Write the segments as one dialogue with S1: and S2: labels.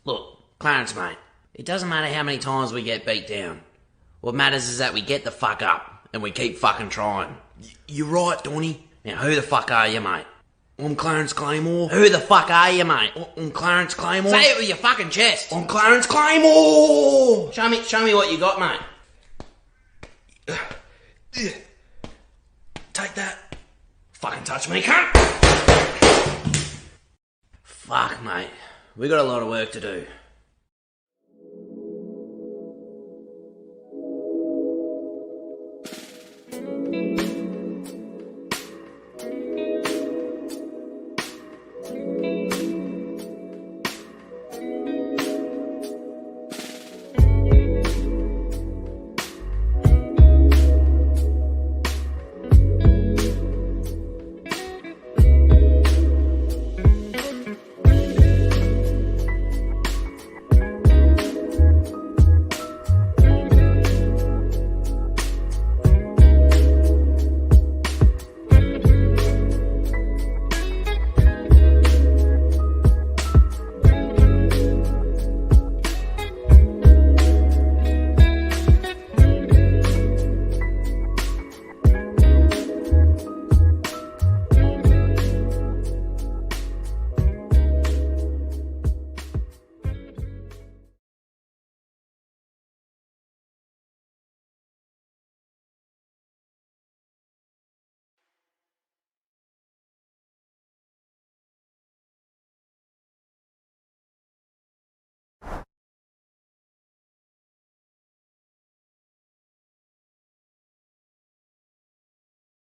S1: Look, Clarence, mate, it doesn't matter how many times we get beat down. What matters is that we get the fuck up, and we keep fucking trying. You're right, Donny. Now, who the fuck are you, mate? I'm Clarence Claymore. Who the fuck are you, mate? I'm Clarence Claymore. Say it with your fucking chest. I'm Clarence Claymore. Show me what you got, mate. Take that. Fucking touch me, cunt. Fuck, mate. We got a lot of work to do.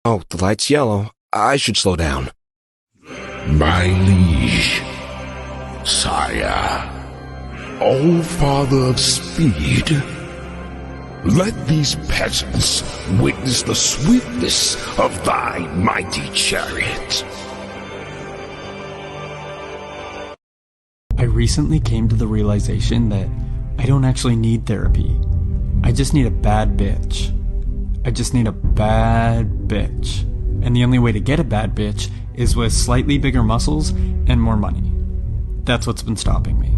S2: Oh, the light's yellow. I should slow down.
S3: My liege, sire, O father of speed, let these peasants witness the sweetness of thy mighty chariot.
S4: I recently came to the realization that I don't actually need therapy. I just need a bad bitch. I just need a bad bitch. And the only way to get a bad bitch is with slightly bigger muscles and more money. That's what's been stopping me.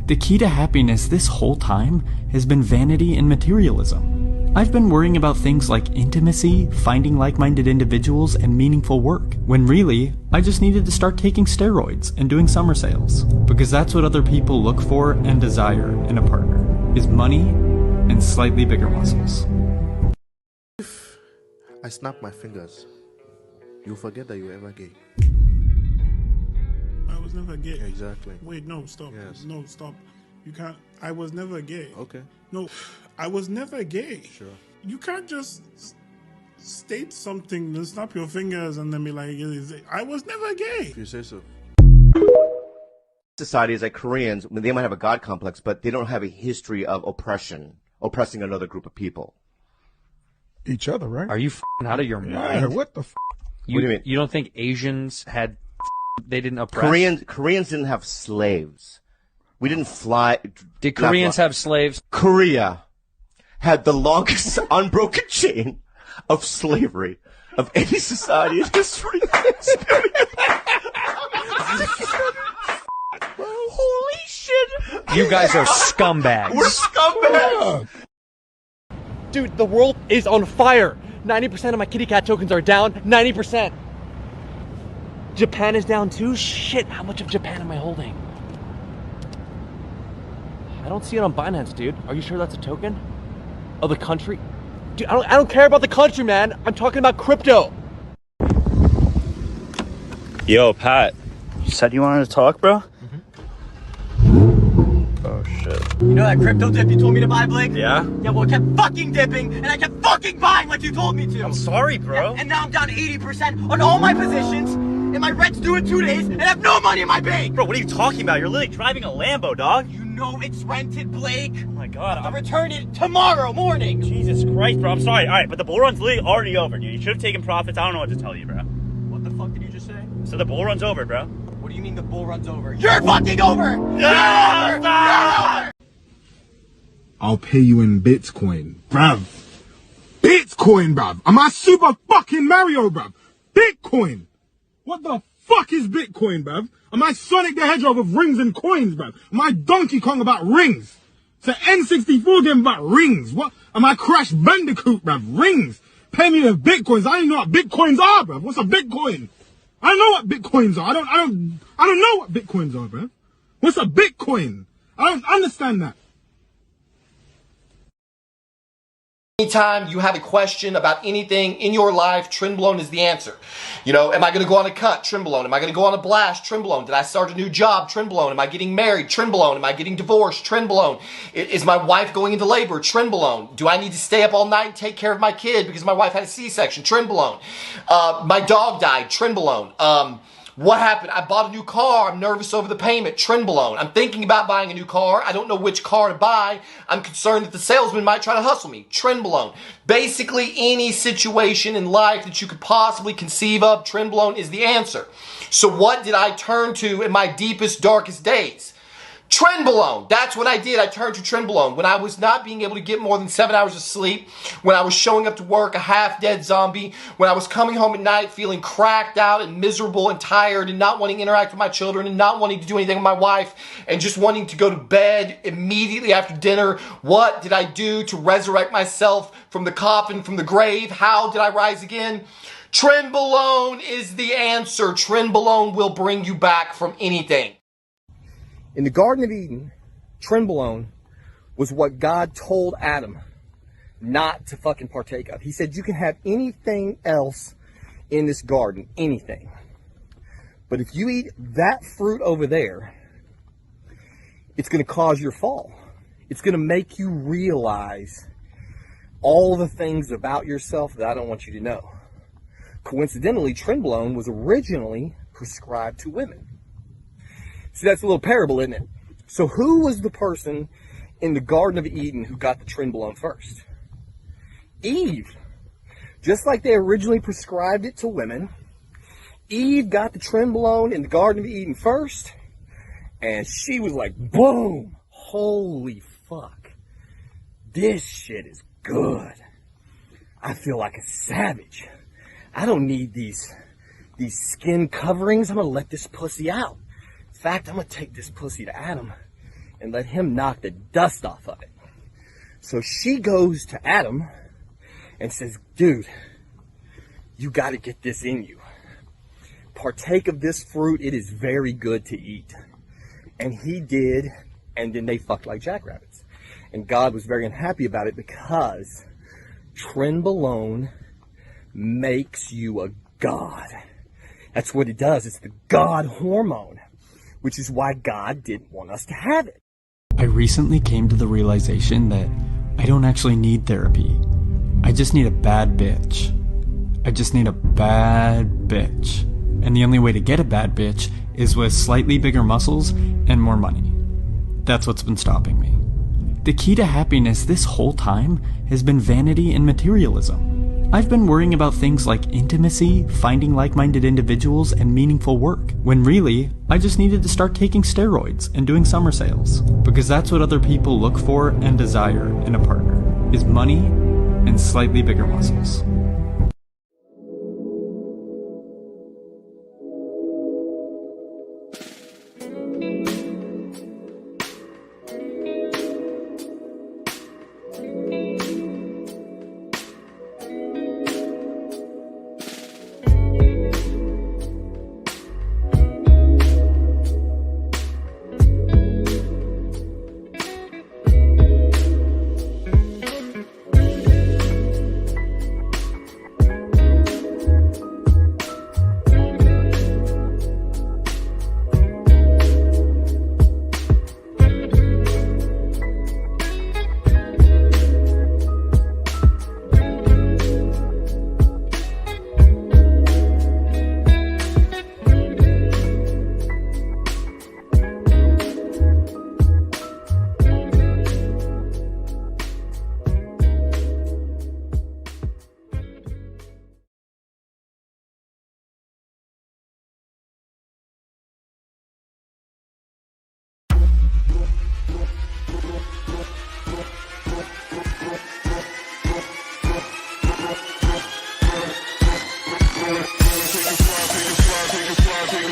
S4: The key to happiness this whole time has been vanity and materialism. I've been worrying about things like intimacy, finding like-minded individuals, and meaningful work, when really, I just needed to start taking steroids and doing summer sales. Because that's what other people look for and desire in a partner, is money and slightly bigger muscles.
S5: I snap my fingers, you forget that you were ever gay.
S6: I was never gay.
S5: Exactly.
S6: Wait, no, stop.
S5: Yes.
S6: No, stop. You can't. I was never gay.
S5: Okay.
S6: No, I was never gay.
S5: Sure.
S6: You can't just state something and snap your fingers and then be like, I was never gay.
S5: If you say so.
S7: Society is like Koreans, they might have a God complex, but they don't have a history of oppressing another group of people.
S8: Each other, right?
S9: Are you f***ing out of your mind?
S8: Yeah, what the f***?
S7: What do you mean?
S9: You don't think Asians had they didn't oppress?
S7: Koreans didn't have slaves. We didn't fly.
S9: Did Koreans have slaves?
S7: Korea had the longest unbroken chain of slavery of any society in history. Holy shit!
S9: You guys are scumbags.
S7: We're scumbags!
S10: Dude, the world is on fire. 90% of my kitty cat tokens are down. 90%. Japan is down too? Shit, how much of Japan am I holding? I don't see it on Binance, dude. Are you sure that's a token? Of the country? Dude, I don't care about the country, man. I'm talking about crypto.
S11: Yo, Pat. You said you wanted to talk, bro? Oh, shit.
S10: You know that crypto dip you told me to buy, Blake?
S11: Yeah?
S10: Yeah, well, it kept fucking dipping, and I kept fucking buying like you told me to.
S11: I'm sorry, bro.
S10: And now I'm down 80% on all my positions, and my rent's due in 2 days, and I have no money in my bank.
S11: Bro, what are you talking about? You're literally driving a Lambo, dog.
S10: You know it's rented, Blake.
S11: Oh, my God.
S10: I'll return it tomorrow morning.
S11: Jesus Christ, bro. I'm sorry. All right, but the bull run's literally already over, dude. You should have taken profits. I don't know what to tell you, bro.
S10: What the fuck did you just say?
S11: So the bull run's over, bro.
S10: What do you mean the bull run's over? You're fucking over!
S11: Yeah!
S10: You're over! You're over!
S8: I'll pay you in Bitcoin, bruv. Bitcoin, bruv. Am I Super fucking Mario, bruv? Bitcoin. What the fuck is Bitcoin, bruv? Am I Sonic the Hedgehog of rings and coins, bruv? Am I Donkey Kong about rings? It's an N64 game about rings. What? Am I Crash Bandicoot, bruv? Rings. Pay me with Bitcoins. I don't even know what Bitcoins are, bruv. What's a Bitcoin? I don't know what Bitcoins are. I don't know what Bitcoins are, bruv. What's a Bitcoin? I don't understand that.
S12: Anytime you have a question about anything in your life, Trenbolone is the answer. You know, am I going to go on a cut? Trenbolone. Am I going to go on a blast? Trenbolone. Did I start a new job? Trenbolone. Am I getting married? Trenbolone. Am I getting divorced? Trenbolone. Is my wife going into labor? Trenbolone. Do I need to stay up all night and take care of my kid because my wife had a C-section? Trenbolone. My dog died. Trenbolone. What happened? I bought a new car. I'm nervous over the payment. Trenbolone. I'm thinking about buying a new car. I don't know which car to buy. I'm concerned that the salesman might try to hustle me. Trenbolone. Basically, any situation in life that you could possibly conceive of, Trenbolone is the answer. So what did I turn to in my deepest, darkest days? Trenbolone. That's what I did. I turned to Trenbolone. When I was not being able to get more than 7 hours of sleep, when I was showing up to work a half-dead zombie, when I was coming home at night feeling cracked out and miserable and tired and not wanting to interact with my children and not wanting to do anything with my wife and just wanting to go to bed immediately after dinner, what did I do to resurrect myself from the coffin, from the grave? How did I rise again? Trenbolone is the answer. Trenbolone will bring you back from anything.
S13: In the Garden of Eden, Trenbolone was what God told Adam not to fucking partake of. He said, you can have anything else in this garden, anything. But if you eat that fruit over there, it's going to cause your fall. It's going to make you realize all the things about yourself that I don't want you to know. Coincidentally, Trenbolone was originally prescribed to women. See, that's a little parable, isn't it? So who was the person in the Garden of Eden who got the Trenbolone first? Eve. Just like they originally prescribed it to women, Eve got the Trenbolone in the Garden of Eden first, and she was like, boom, holy fuck, this shit is good. I feel like a savage. I don't need these skin coverings. I'm gonna let this pussy out. In fact, I'm going to take this pussy to Adam and let him knock the dust off of it. So she goes to Adam and says, dude, you got to get this in you. Partake of this fruit. It is very good to eat. And he did, and then they fucked like jackrabbits. And God was very unhappy about it because Trenbolone makes you a god. That's what it does. It's the god hormone, which is why God didn't want us to have it.
S4: I recently came to the realization that I don't actually need therapy. I just need a bad bitch. I just need a bad bitch. And the only way to get a bad bitch is with slightly bigger muscles and more money. That's what's been stopping me. The key to happiness this whole time has been vanity and materialism. I've been worrying about things like intimacy, finding like-minded individuals, and meaningful work, when really, I just needed to start taking steroids and doing summer sales. Because that's what other people look for and desire in a partner, is money and slightly bigger muscles.
S3: Take a slide,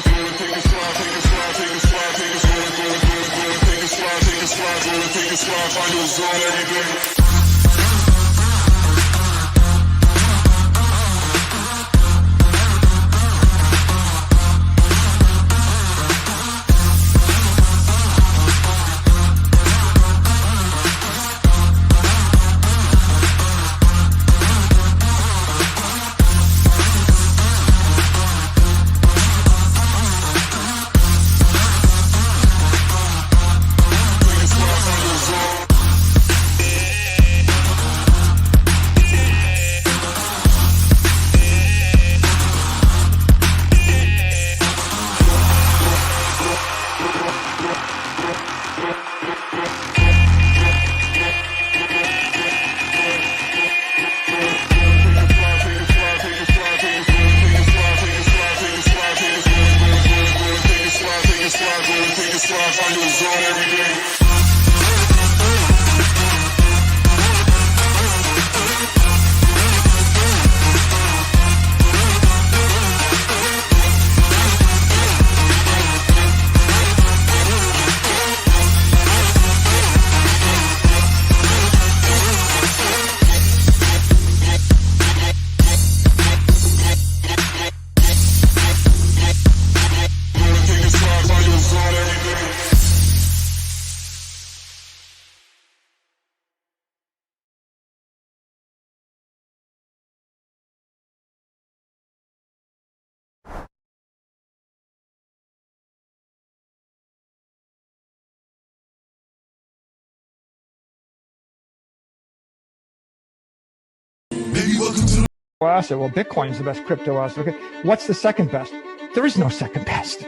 S14: Asset. Well, Bitcoin is the best crypto asset. Okay, what's the second best? There is no second best.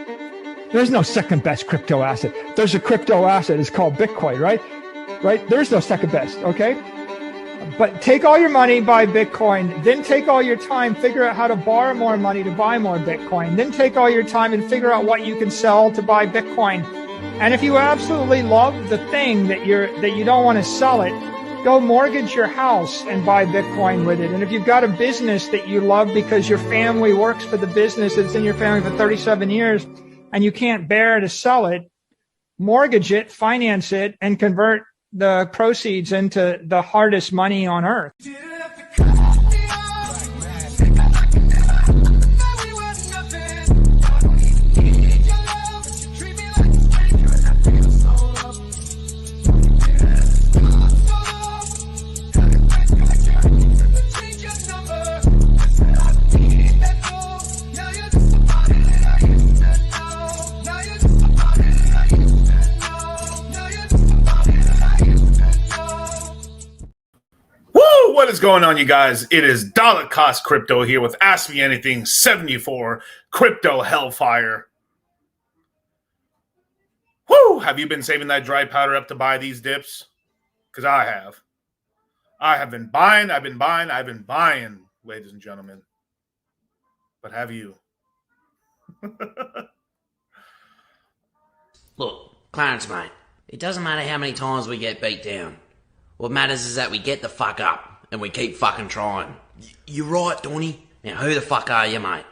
S14: There's no second best crypto asset. There's a crypto asset. It's called Bitcoin, right? Right? There's no second best. Okay. But take all your money, buy Bitcoin. Then take all your time, figure out how to borrow more money to buy more Bitcoin. Then take all your time and figure out what you can sell to buy Bitcoin. And if you absolutely love the thing that you don't want to sell it, go mortgage your house and buy Bitcoin with it. And if you've got a business that you love because your family works for the business that's in your family for 37 years and you can't bear to sell it, mortgage it, finance it, and convert the proceeds into the hardest money on earth.
S15: What is going on, you guys? It is Dollar Cost Crypto here with Ask Me Anything 74 Crypto Hellfire. Woo! Have you been saving that dry powder up to buy these dips? Because I have. I have been buying, I've been buying, ladies and gentlemen. But have you?
S1: Look, Clarence, mate, it doesn't matter how many times we get beat down. What matters is that we get the fuck up. And we keep fucking trying. You're right, Donny. Now, who the fuck are you, mate?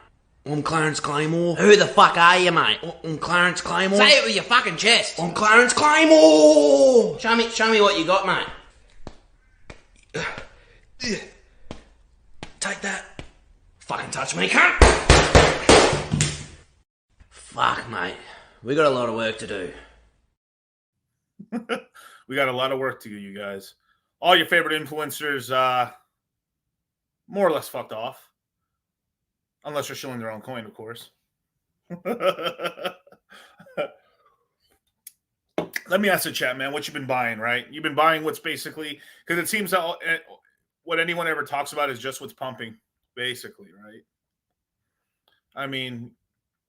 S1: I'm Clarence Claymore. Who the fuck are you, mate? I'm Clarence Claymore. Say it with your fucking chest. I'm Clarence Claymore. Show me what you got, mate. Take that. Fucking touch me, cunt. Fuck, mate. We got a lot of work to do.
S15: We got a lot of work to do, you guys. All your favorite influencers, more or less fucked off. Unless they're showing their own coin, of course. Let me ask the chat, man, what you've been buying, right? You've been buying what's basically... Because it seems that what anyone ever talks about is just what's pumping, basically, right? I mean,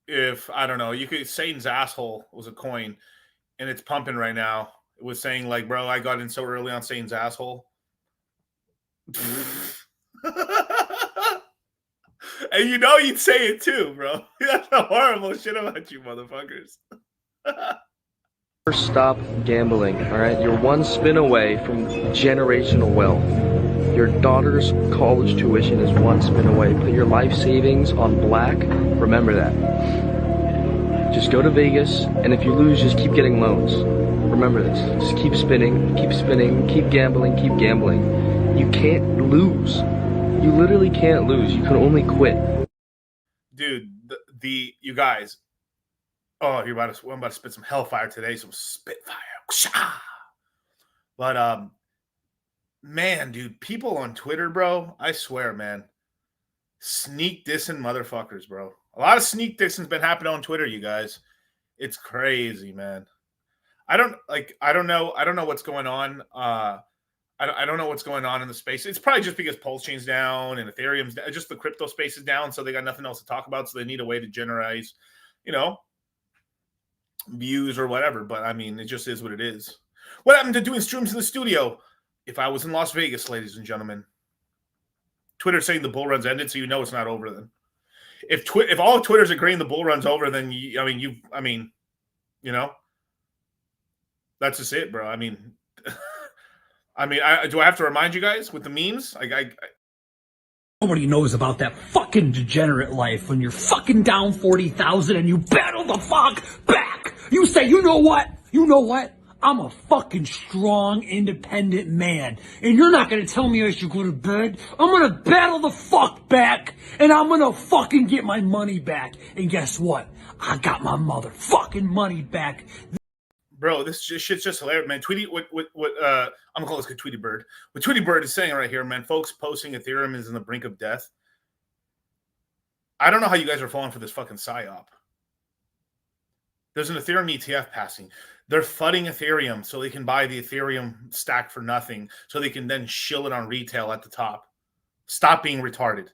S15: if, I don't know, you could... Satan's asshole was a coin, and it's pumping right now. It was saying, like, bro, I got in so early on Satan's asshole. And you know you'd say it too, bro. That's a horrible shit about you motherfuckers.
S16: Stop gambling, all right? You're one spin away from generational wealth. Your daughter's college tuition is one spin away. Put your life savings on black. Remember that. Just go to Vegas, and if you lose, just keep getting loans. Remember this. Just keep spinning, keep gambling, keep gambling. You can't lose. You literally can't lose. You can only quit.
S15: Dude, you guys. Oh, I'm about to spit some hellfire today, some spitfire. But man, dude, people on Twitter, bro, I swear, man, sneak dissing motherfuckers, bro. A lot of sneak dissing's been happening on Twitter, you guys. It's crazy, man. I don't know what's going on. I don't know what's going on in the space. It's probably just because Pulse Chain's down and Ethereum's down, just the crypto space is down, so they got nothing else to talk about, so they need a way to generate, views or whatever. But I mean, it just is what it is. What happened to doing streams in the studio? If I was in Las Vegas, ladies and gentlemen, Twitter saying the bull run's ended, so you know it's not over. Then, if all of Twitter's agreeing the bull run's over, then that's just it, bro. I mean, do I have to remind you guys with the memes?
S17: Nobody knows about that fucking degenerate life when you're fucking down 40,000 and you battle the fuck back. You say, you know what? I'm a fucking strong, independent man. And you're not gonna tell me I should go to bed. I'm gonna battle the fuck back. And I'm gonna fucking get my money back. And guess what? I got my motherfucking money back.
S15: Bro, this shit's just hilarious, man. Tweety, what I'm gonna call this good Tweety Bird. What Tweety Bird is saying right here, man, folks posting Ethereum is on the brink of death. I don't know how you guys are falling for this fucking psyop. There's an Ethereum ETF passing. They're fudding Ethereum so they can buy the Ethereum stack for nothing, so they can then shill it on retail at the top. Stop being retarded.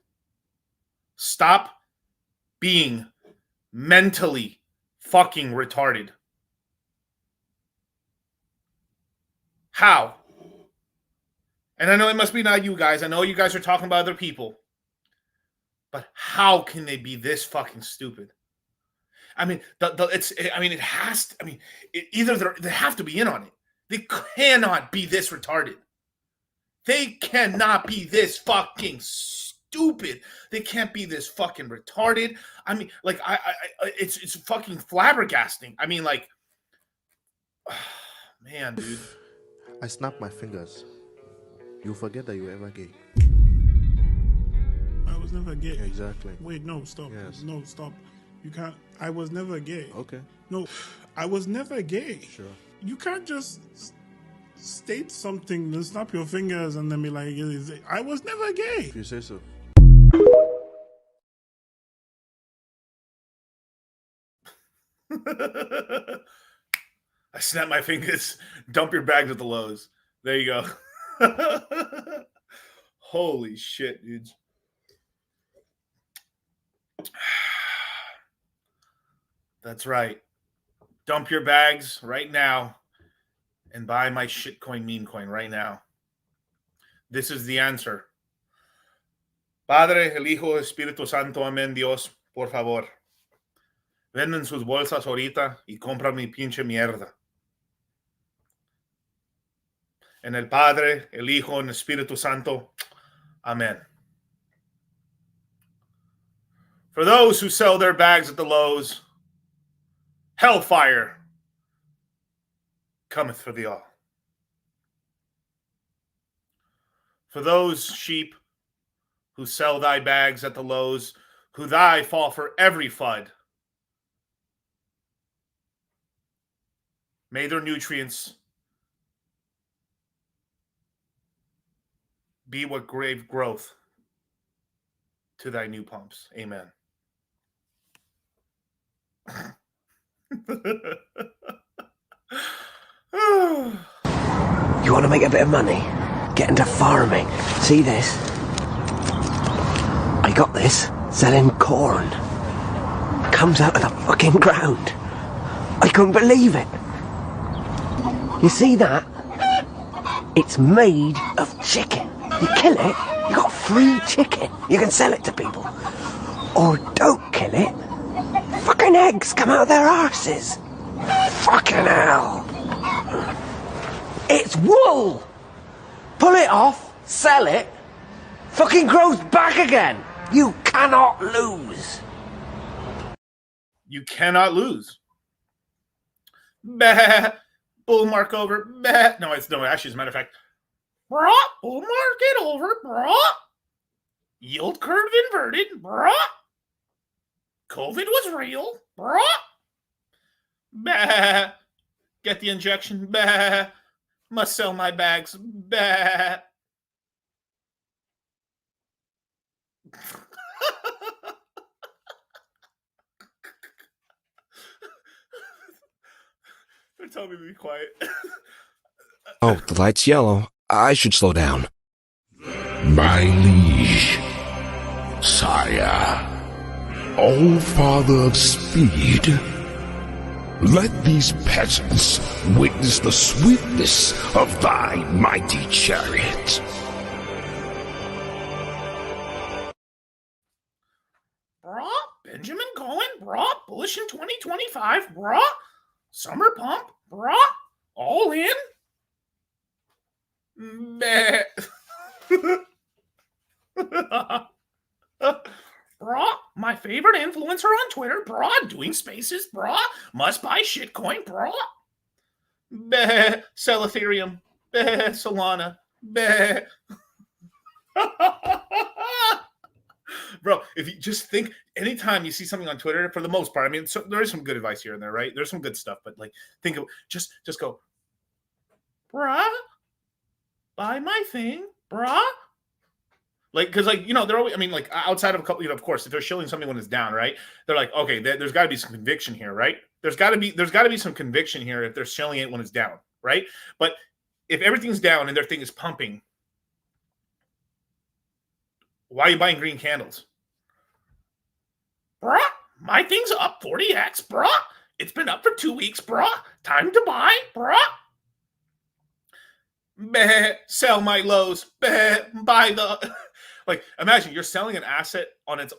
S15: Stop being mentally fucking retarded. How? And I know it must be not you guys. I know you guys are talking about other people. But how can they be this fucking stupid? I mean, either they have to be in on it. They cannot be this retarded. They cannot be this fucking stupid. They can't be this fucking retarded. I mean, like, it's fucking flabbergasting. I mean, like, man, dude.
S5: I snap my fingers. You forget that you were ever gay.
S6: I was never gay.
S5: Exactly.
S6: Wait, no, stop.
S5: Yes.
S6: No, stop. You can't. I was never gay.
S5: Okay.
S6: No, I was never gay.
S5: Sure.
S6: You can't just state something, then snap your fingers, and then be like, I was never gay.
S5: If you say so.
S15: I snap my fingers. Dump your bags at the Lowe's. There you go. Holy shit, dudes. That's right. Dump your bags right now and buy my shitcoin meme coin right now. This is the answer. Padre, el Hijo, Espíritu Santo, amén, Dios, por favor. Venden sus bolsas ahorita y compran mi pinche mierda. En el Padre, el Hijo, en el Espíritu Santo. Amen. For those who sell their bags at the Lowe's, hellfire cometh for thee all. For those sheep who sell thy bags at the Lowe's, who thy fall for every FUD, may their nutrients be what grave growth to thy new pumps. Amen.
S18: You want to make a bit of money? Get into farming. See this? I got this. Selling corn. Comes out of the fucking ground. I couldn't believe it. You see that? It's made of chicken. You kill it, you got free chicken. You can sell it to people. Or don't kill it. Fucking eggs come out of their arses. Fucking hell. It's wool. Pull it off, sell it, fucking grows back again. You cannot lose.
S15: You cannot lose. Bah, Bull market over. Bah. No, actually, as a matter of fact, brah. Bull market over. Brah. Yield curve inverted. Brah. COVID was real. Brah. Bah. Get the injection. Bah. Must sell my bags. Bah. They're telling me to be quiet.
S2: Oh, the light's yellow. I should slow down.
S3: My liege, sire, all father of speed, let these peasants witness the swiftness of thy mighty chariot.
S15: Brah, Benjamin Cohen, brah, bullish in 2025, brah, summer pump, brah, all in. Meh. Brah, my favorite influencer on Twitter, brah, doing spaces, brah, must buy shitcoin, brah. Meh, sell Ethereum, meh, Solana, meh. Bro, if you just think, anytime you see something on Twitter, for the most part, I mean, so there is some good advice here and there, right? There's some good stuff, but like, think of just go, brah, buy my thing, brah. Like, because like, you know, they're always, I mean, like outside of a couple, you know, of course, if they're shilling something when it's down, right? They're like, okay, there's got to be some conviction here, right? There's got to be some conviction here if they're shilling it when it's down, right? But if everything's down and their thing is pumping, why are you buying green candles? Bruh, my thing's up 40x, bruh. It's been up for 2 weeks, bruh. Time to buy, bruh. Bah, sell my lows. Bah, buy the... Like, imagine you're selling an asset on its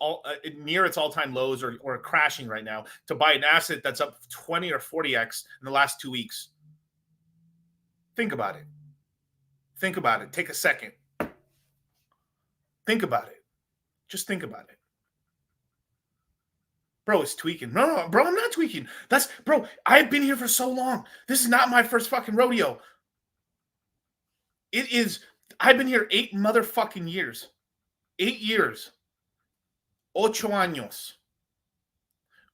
S15: near its all-time lows or crashing right now to buy an asset that's up 20 or 40x in the last 2 weeks. Think about it. Think about it. Take a second. Think about it. Just think about it. Bro, it's tweaking. No, bro, I'm not tweaking. Bro, I've been here for so long. This is not my first fucking rodeo. It is, I've been here 8 motherfucking years. 8 years. 8 años.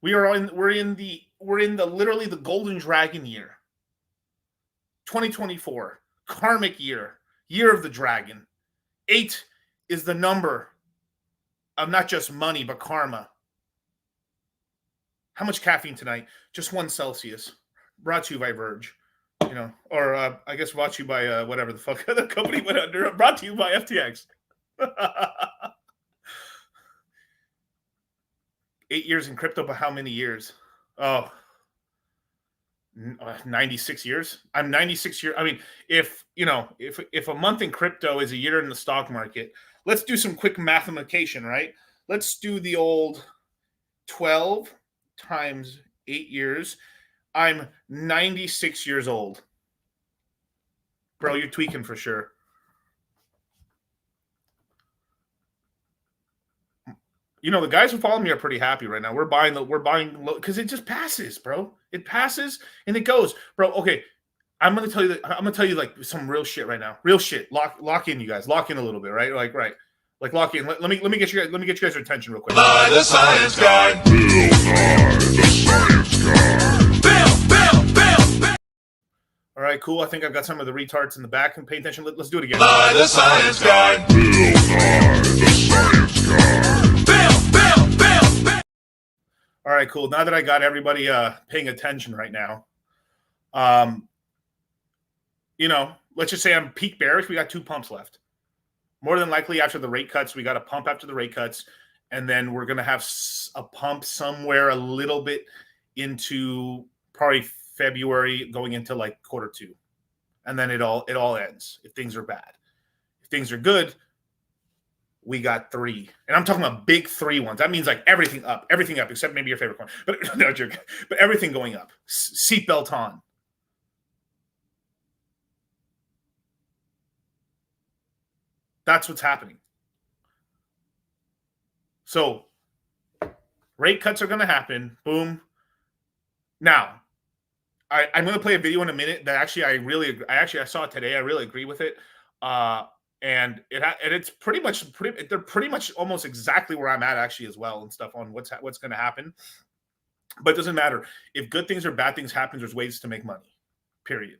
S15: We're in the literally the golden dragon year. 2024. Karmic year. Year of the dragon. 8 is the number of not just money, but karma. How much caffeine tonight? Just 1 Celsius. Brought to you by Verge. You know, or I guess brought to you by whatever the fuck the company went under. Brought to you by FTX. 8 years in crypto, but how many years? Oh, 96 years. I'm 96 years. I mean, if a month in crypto is a year in the stock market, let's do some quick mathematication, right? Let's do the old 12 times 8 years. I'm 96 years old. Bro, you're tweaking for sure. You know, the guys who follow me are pretty happy right now. We're buying because it just passes, bro. It passes and it goes, bro. Okay, I'm gonna tell you like some real shit right now. Real shit. Lock in, you guys. Lock in a little bit, right? Like lock in. Let me get you guys' attention real quick.
S3: By the science guy. Bill Nye, the science guy. Bill.
S15: All right, cool. I think I've got some of the retards in the back and pay attention. Let's do it again.
S3: By the science guy. Bill Nye, the science guy. Bill.
S15: All right, cool. Now that I got everybody paying attention right now, you know, let's just say I'm peak bearish. We got 2 pumps left. More than likely, after the rate cuts, we got a pump after the rate cuts, and then we're going to have a pump somewhere a little bit into probably February, going into like Q2, and then it all ends if things are bad. If things are good, we got 3, and I'm talking about big 3 ones. That means like everything up, except maybe your favorite one. But no joke. But everything going up. Seatbelt on. That's what's happening. So rate cuts are going to happen. Boom. Now, I'm going to play a video in a minute that actually I saw it today. I really agree with it. And it's they're pretty much almost exactly where I'm at actually as well, and stuff on what's going to happen. But it doesn't matter if good things or bad things happen. There's ways to make money, period.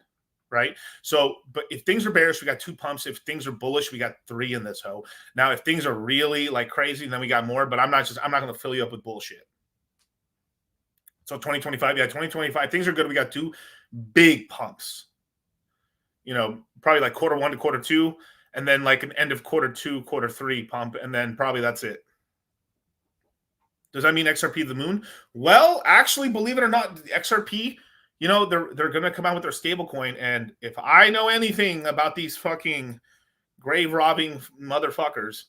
S15: Right. So, but if things are bearish, we got 2 pumps. If things are bullish, we got 3 in this hoe. Now, if things are really like crazy, then we got more. But I'm not going to fill you up with bullshit. So 2025, 2025, things are good. We got 2 big pumps. Probably like quarter 1 to quarter 2, and then like an end of quarter 2, quarter 3 pump, and then probably that's it. Does that mean XRP the moon? Well, actually, believe it or not, the XRP, they're going to come out with their stable coin, and if I know anything about these fucking grave robbing motherfuckers,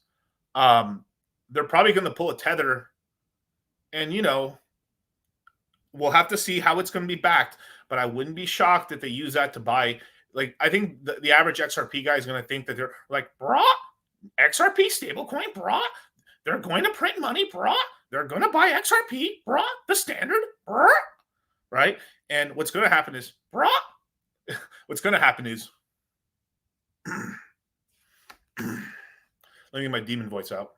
S15: they're probably going to pull a tether, and we'll have to see how it's going to be backed, but I wouldn't be shocked if they use that to buy. Like, I think the average XRP guy is going to think that they're like, brah, XRP stablecoin, brah, they're going to print money, brah, they're going to buy XRP, brah, the standard, brah, right? And what's going to happen is, brah, what's going to happen is, let me get my demon voice out.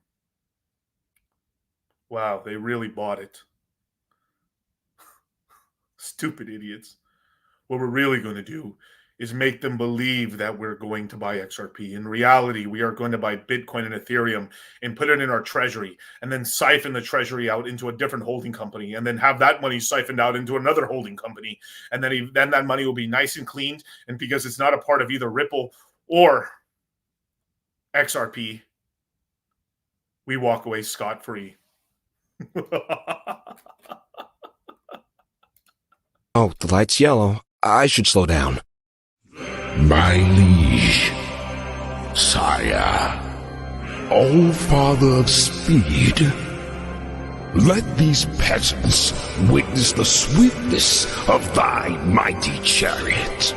S15: Wow, they really bought it. Stupid idiots. What we're really going to do is make them believe that we're going to buy XRP. In reality, we are going to buy Bitcoin and Ethereum and put it in our treasury, and then siphon the treasury out into a different holding company, and then have that money siphoned out into another holding company. And then that money will be nice and cleaned. And because it's not a part of either Ripple or XRP, we walk away scot-free.
S2: Oh, the light's yellow. I should slow down.
S3: My liege, sire, all-father of speed, let these peasants witness the swiftness of thy mighty chariot.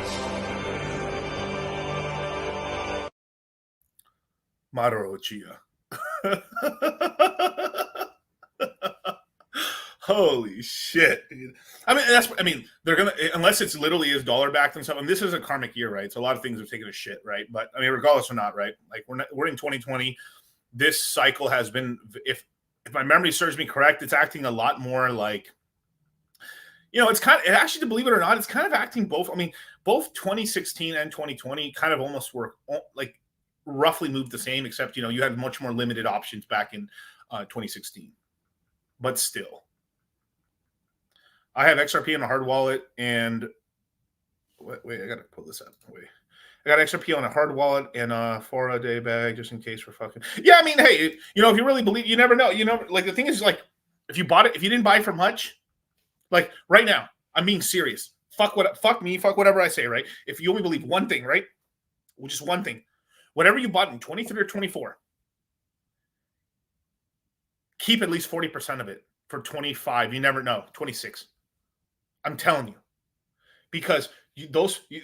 S15: Numerology. Holy shit, dude. They're gonna, unless it's literally is dollar backed and stuff. And this is a karmic year, right? So a lot of things are taking a shit, right? But regardless or not, right? Like we're in 2020. This cycle has been, if my memory serves me correct, it's acting a lot more like, it's actually, to believe it or not, it's kind of acting both. Both 2016 and 2020 kind of almost were like roughly moved the same, except you had much more limited options back in 2016. But still, I have XRP in a hard wallet, and wait, I gotta pull this up. Wait, I got XRP on a hard wallet and a 4-a-day bag just in case for fucking. Yeah, hey, if you really believe, you never know. Like the thing is, like, if you bought it, if you didn't buy for much, like right now, I'm being serious. Fuck me, fuck whatever I say, right? If you only believe one thing, right? Which is one thing, whatever you bought in 23 or 24, keep at least 40% of it for 25. You never know. 26. I'm telling you, because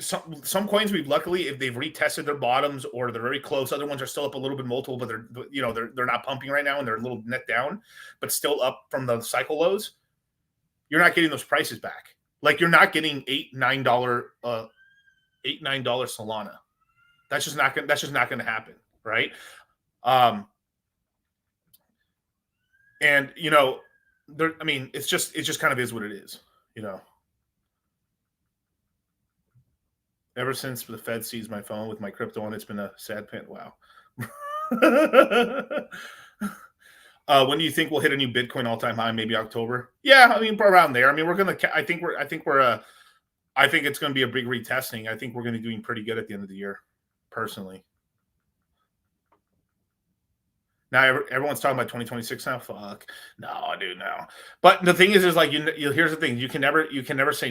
S15: some coins we've luckily, if they've retested their bottoms or they're very close, other ones are still up a little bit multiple, but they're not pumping right now and they're a little net down, but still up from the cycle lows. You're not getting those prices back. Like you're not getting $8-9 Solana. That's just not going to happen, right? And it just kind of is what it is, Ever since the Fed seized my phone with my crypto on, it's been a sad pain. Wow. When do you think we'll hit a new Bitcoin all-time high? Maybe October. Yeah, around there. We're gonna. I think it's gonna be a big retesting. I think we're gonna be doing pretty good at the end of the year, personally. Now everyone's talking about 2026 now. Fuck no, dude, no. But the thing is like here's the thing: you can never say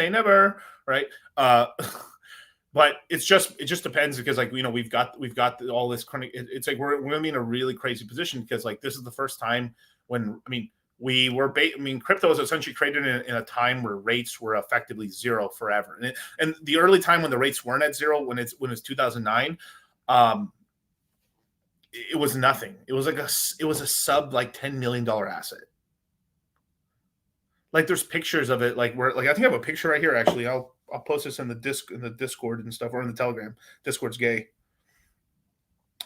S15: never, right? But it just depends because we've got all this chronic. It's like we're gonna be in a really crazy position because like this is the first time when crypto is essentially created in a time where rates were effectively zero forever, and the early time when the rates weren't at zero when it's 2009. It was nothing. It was a sub like $10 million asset. like there's pictures of it, like where like I think I have a picture right here. Actually, I'll post this in the Discord and stuff, or in the Telegram. Discord's gay,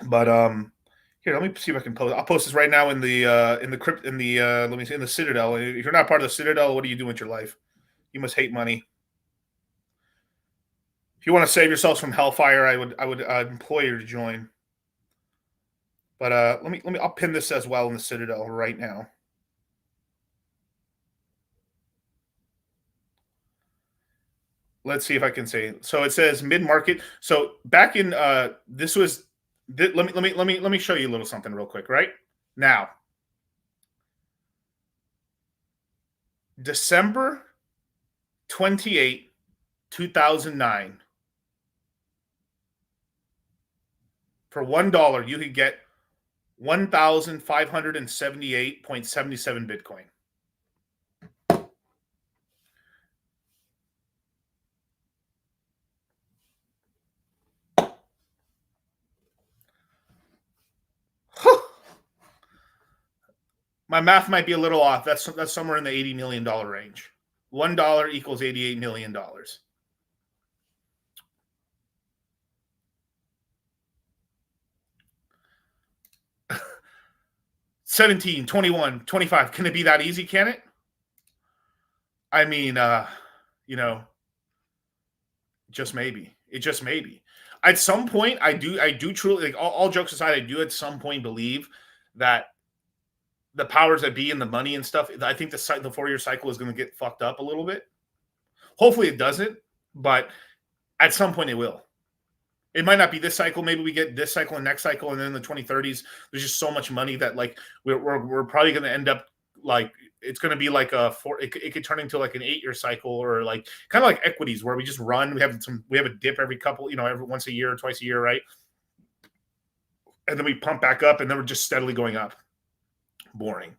S15: but here, let me see if I can post. I'll post this right now in the let me see, in the Citadel. If you're not part of the Citadel, what are you doing with your life? You must hate money. If you want to save yourselves from hellfire, I would implore you to join. But I'll pin this as well in the Citadel right now. Let's see if I can say. So it says mid-market. So back in this was. Let me show you a little something real quick. Right now, December 28, 2009. For $1, you could get 1,578.77 Bitcoin. My math might be a little off. That's somewhere in the $80 million range. $1 equals $88 million. 17, 21, 25. Can it be that easy? Can it? I mean, just maybe. It just maybe. At some point, I do truly, like, all jokes aside, I do at some point believe that the powers that be and the money and stuff, I think the 4-year cycle is going to get fucked up a little bit. Hopefully it doesn't, but at some point it will. It might not be this cycle. Maybe we get this cycle and next cycle, and then in the 2030s, there's just so much money that like we're probably going to end up like it's going to be like it could turn into like an 8-year cycle, or like kind of like equities where we just run. We have a dip every couple, every once a year or twice a year, right? And then we pump back up, and then we're just steadily going up. Boring,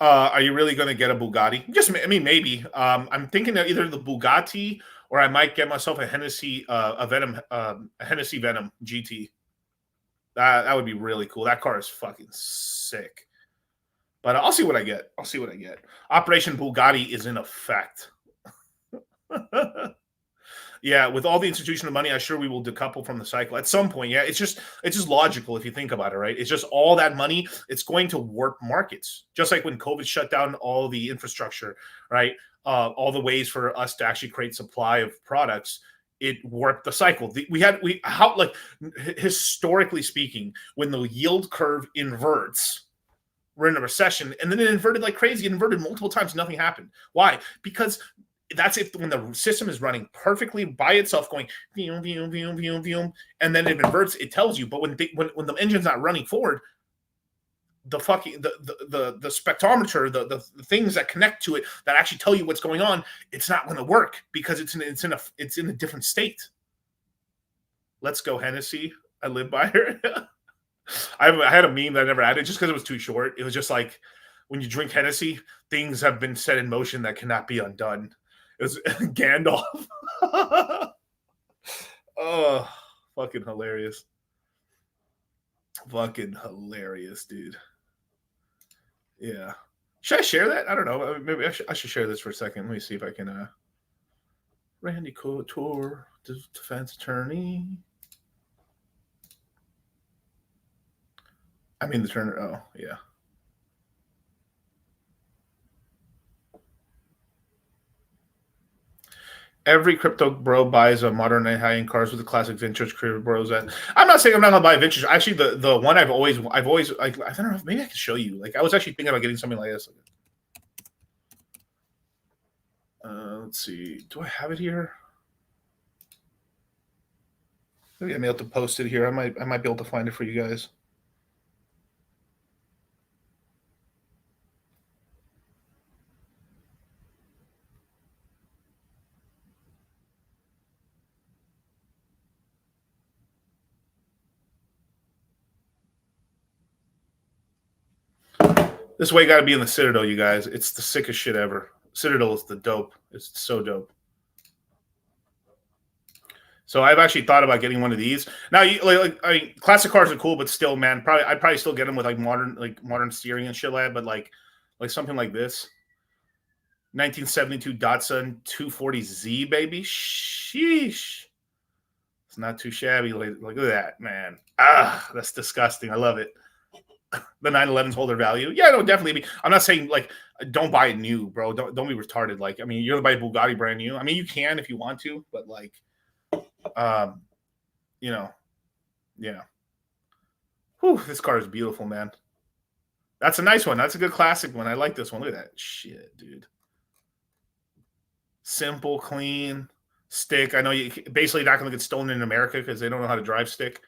S15: Are you really going to get a Bugatti? Maybe. I'm thinking of either the Bugatti, or I might get myself a Hennessy, Hennessy Venom GT. That would be really cool. That car is fucking sick. But I'll see what I get. Operation Bugatti is in effect. Yeah, with all the institutional money, I'm sure we will decouple from the cycle at some point. Yeah, it's just logical if you think about it, right? It's just all that money, it's going to warp markets. Just like when COVID shut down all the infrastructure, right? All the ways for us to actually create supply of products, it warped the cycle. Historically speaking, when the yield curve inverts, we're in a recession, and then it inverted like crazy. It inverted multiple times, nothing happened. Why? Because that's when the system is running perfectly by itself, going and then it inverts. It tells you, but when the engine's not running forward, the spectrometer, the things that connect to it that actually tell you what's going on, it's not going to work because it's in a different state. Let's go Hennessy. I live by her. I had a meme that I never added just because it was too short. It was just like, when you drink Hennessy, things have been set in motion that cannot be undone. It was Gandalf. Oh, fucking hilarious. Fucking hilarious, dude. Yeah. Should I share that? I don't know. Maybe I should share this for a second. Let me see if I can. Randy Couture, defense attorney. I mean, the Turner. Oh, yeah. Every crypto bro buys a modern high-end cars with the classic vintage crypto bros. And I'm not saying I'm not gonna buy vintage. Actually, the one I've always like, I don't know, maybe I can show you. Like, I was actually thinking about getting something like this. Let's see. Do I have it here? Maybe I may have to post it here. I might be able to find it for you guys. This way got to be in the Citadel, you guys. It's the sickest shit ever. Citadel is the dope. It's so dope. So I've actually thought about getting one of these. Now, classic cars are cool, but still, man, I'd probably still get them with like modern steering and shit like that. But like Like something like this. 1972 Datsun 240Z, baby. Sheesh. It's not too shabby. Look at that, man. Ah, that's disgusting. I love it. The 911s hold their value. Yeah, no, definitely. I'm not saying like don't buy it new, bro. Don't be retarded. Like, I mean, you're gonna buy Bugatti brand new. I mean, you can if you want to, but like, you know, yeah. Whew, this car is beautiful, man. That's a nice one. That's a good classic one. I like this one. Look at that shit, dude. Simple, clean, stick. I know you basically not going to get stolen in America because they don't know how to drive stick.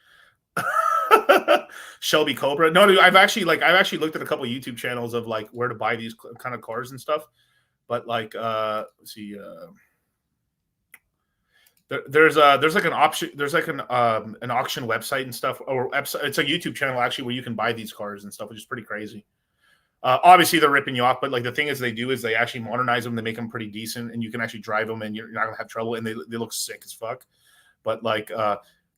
S15: Shelby Cobra. No, dude, I've actually looked at a couple of YouTube channels of like where to buy these kind of cars and stuff. But like, let's see, there's like an option. There's like an auction website and stuff, or it's a YouTube channel actually where you can buy these cars and stuff, which is pretty crazy. Obviously they're ripping you off, but like the thing is they actually modernize them. They make them pretty decent, and you can actually drive them, and you're not gonna have trouble. And they look sick as fuck. But like,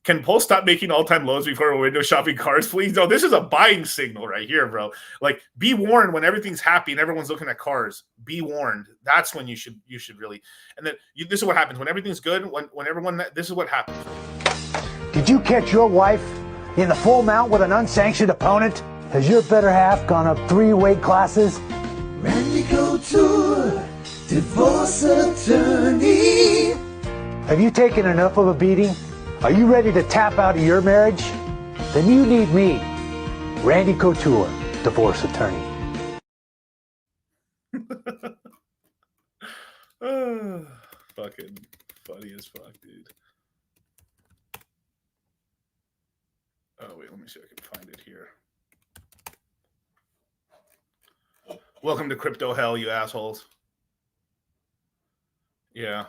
S15: can Pulse stop making all-time lows before we're window shopping cars, please? No, this is a buying signal right here, bro. Like, be warned when everything's happy and everyone's looking at cars. Be warned. That's when you should really. And then this is what happens when everything's good. When everyone, this is what happens.
S19: Did you catch your wife in the full mount with an unsanctioned opponent? Has your better half gone up 3 weight classes?
S20: Randy Couture, divorce attorney.
S19: Have you taken enough of a beating? Are you ready to tap out of your marriage? Then you need me, Randy Couture, divorce attorney.
S15: Fucking funny as fuck, dude. Oh, wait, let me see if I can find it here. Welcome to crypto hell, you assholes. Yeah.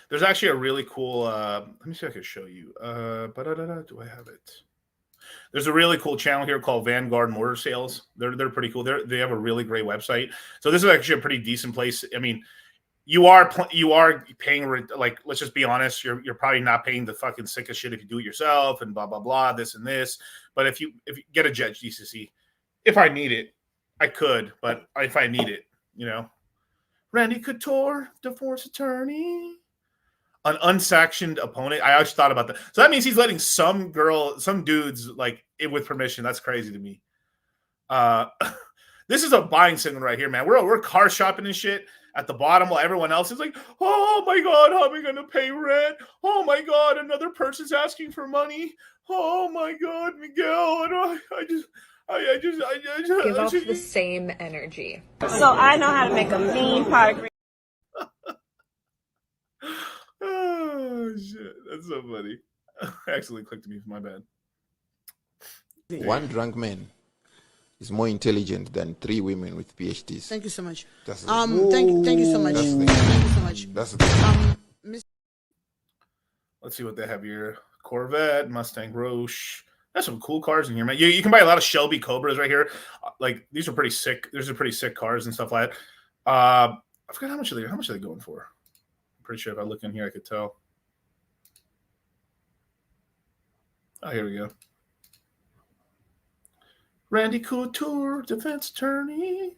S15: There's actually a really cool, let me see if I can show you. Do I have it? There's a really cool channel here called Vanguard Motor Sales. They're pretty cool. They have a really great website. So this is actually a pretty decent place. I mean, you are paying, like, let's just be honest, you're probably not paying the fucking sickest shit if you do it yourself and blah, blah, blah, this and this. But if you get a Jet GCC, if I need it, I could, but if I need it, you know. Randy Couture, divorce attorney. An unsanctioned opponent. I actually thought about that. So that means he's letting some dudes like it with permission. That's crazy to me. This is a buying signal right here, man. We're car shopping and shit at the bottom while everyone else is like, oh my God, how am I gonna pay rent? Oh my God, another person's asking for money. Oh my God, Miguel. And I just
S21: give off the same energy.
S22: So I know how to make a mean pot of
S15: Oh shit, that's so funny. I accidentally clicked me, my bad.
S23: One drunk man is more intelligent than 3 women with PhDs.
S24: Thank you so much.
S23: That's
S24: thank you so much. Thank you so much.
S23: That's the
S15: Let's see what they have here. Corvette, Mustang Roche. There's some cool cars in here, man. You can buy a lot of Shelby Cobras right here. Like, these are pretty sick. These are pretty sick cars and stuff like that. I forgot how much are they going for? Pretty sure if I look in here, I could tell. Oh, here we go. Randy Couture, defense attorney.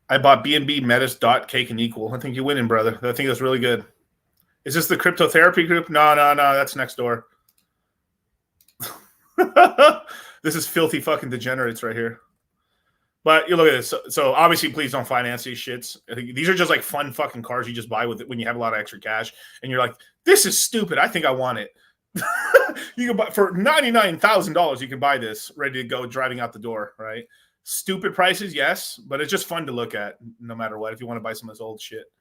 S15: I bought B&B Metis Dot Cake and Equal. I think you're winning, brother. I think that's really good. Is this the crypto therapy group? No. That's next door. This is filthy fucking degenerates right here. But you look at this. So obviously, please don't finance these shits. These are just like fun fucking cars you just buy with it when you have a lot of extra cash, and you're like, "This is stupid. I think I want it." You can buy for $99,000. You can buy this ready to go, driving out the door. Right? Stupid prices, yes, but it's just fun to look at, no matter what. If you want to buy some of this old shit,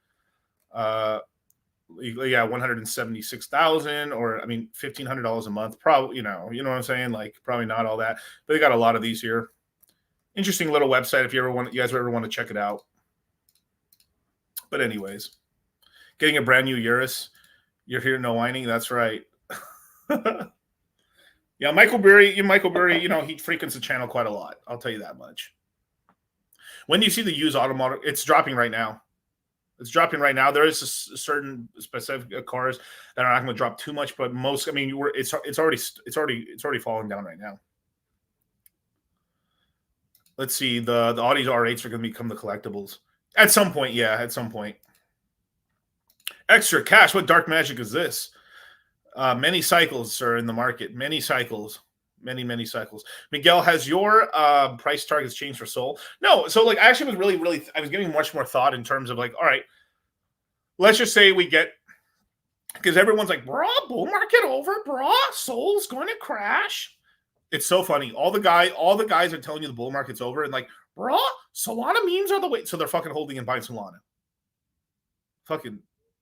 S15: yeah, $176,000, or I mean, $1,500 a month. Probably, you know what I'm saying? Like, probably not all that, but they got a lot of these here. Interesting little website if you guys ever want to check it out. But anyways, getting a brand new Urus. You're here, no whining. That's right. Yeah, Michael Burry, he frequents the channel quite a lot. I'll tell you that much. When do you see the used automotive? It's dropping right now. It's dropping right now. There is a certain specific cars that are not going to drop too much, but most. I mean, it's already falling down right now. Let's see. The Audis R8s are going to become the collectibles at some point. Yeah, at some point. Extra cash. What dark magic is this? Many cycles are in the market. Many cycles. Many cycles. Miguel, has your price targets changed for Sol? No. So like, I actually was I was giving much more thought in terms of like, all right, let's just say we get, because everyone's like, brah, bull market over, brah, Sol's going to crash. It's so funny. All the guys are telling you the bull market's over, and like, brah, Solana memes are the way. So they're fucking holding and buying Solana. Fucking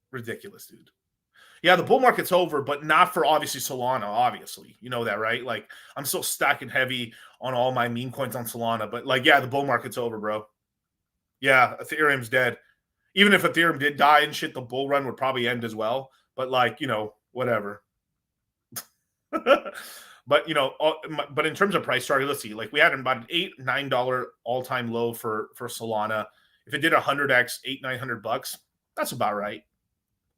S15: ridiculous, dude. Yeah, the bull market's over, but not for obviously Solana, obviously. You know that, right? Like, I'm still stacking heavy on all my meme coins on Solana, but like, yeah, the bull market's over, bro. Yeah, Ethereum's dead. Even if Ethereum did die and shit, the bull run would probably end as well. But like, you know, whatever. But, you know, but in terms of price target, let's see. Like, we had about an $8-9 all-time low for Solana. If it did 100x, $800-900, that's about right.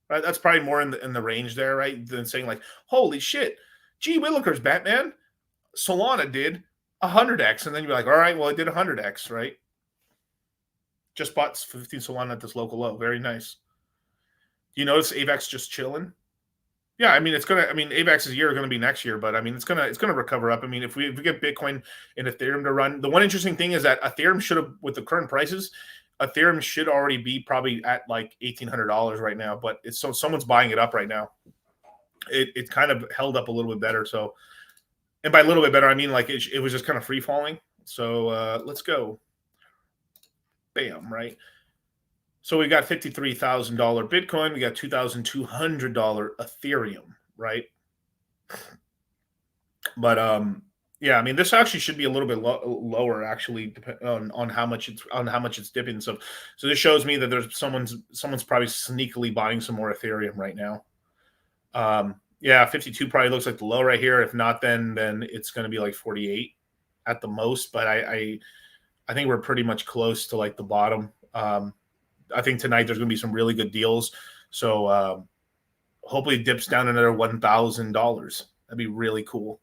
S15: Right, that's probably more in the range there, right? Than saying like, holy shit, gee willikers, Batman, Solana did 100x, and then you're like, all right, well, it did 100x, right? Just bought 15 Solana at this local low. Very nice. Do you notice AVAX just chilling? Yeah, I mean, AVAX's year is going to be next year, but I mean, it's gonna recover up. I mean, if we get Bitcoin and Ethereum to run, the one interesting thing is that Ethereum should have, with the current prices, Ethereum should already be probably at like $1,800 right now, but it's so someone's buying it up right now. It kind of held up a little bit better. So, and by a little bit better, I mean like it was just kind of free falling. So let's go. Bam, right? So we got $53,000 Bitcoin. We got $2,200 Ethereum, right? But yeah, I mean, this actually should be a little bit lower, actually, on how much it's dipping. So this shows me that there's someone's probably sneakily buying some more Ethereum right now. Yeah, 52 probably looks like the low right here. If not, then it's going to be like 48 at the most. But I think we're pretty much close to like the bottom. I think tonight there's going to be some really good deals. So hopefully it dips down another $1,000. That'd be really cool.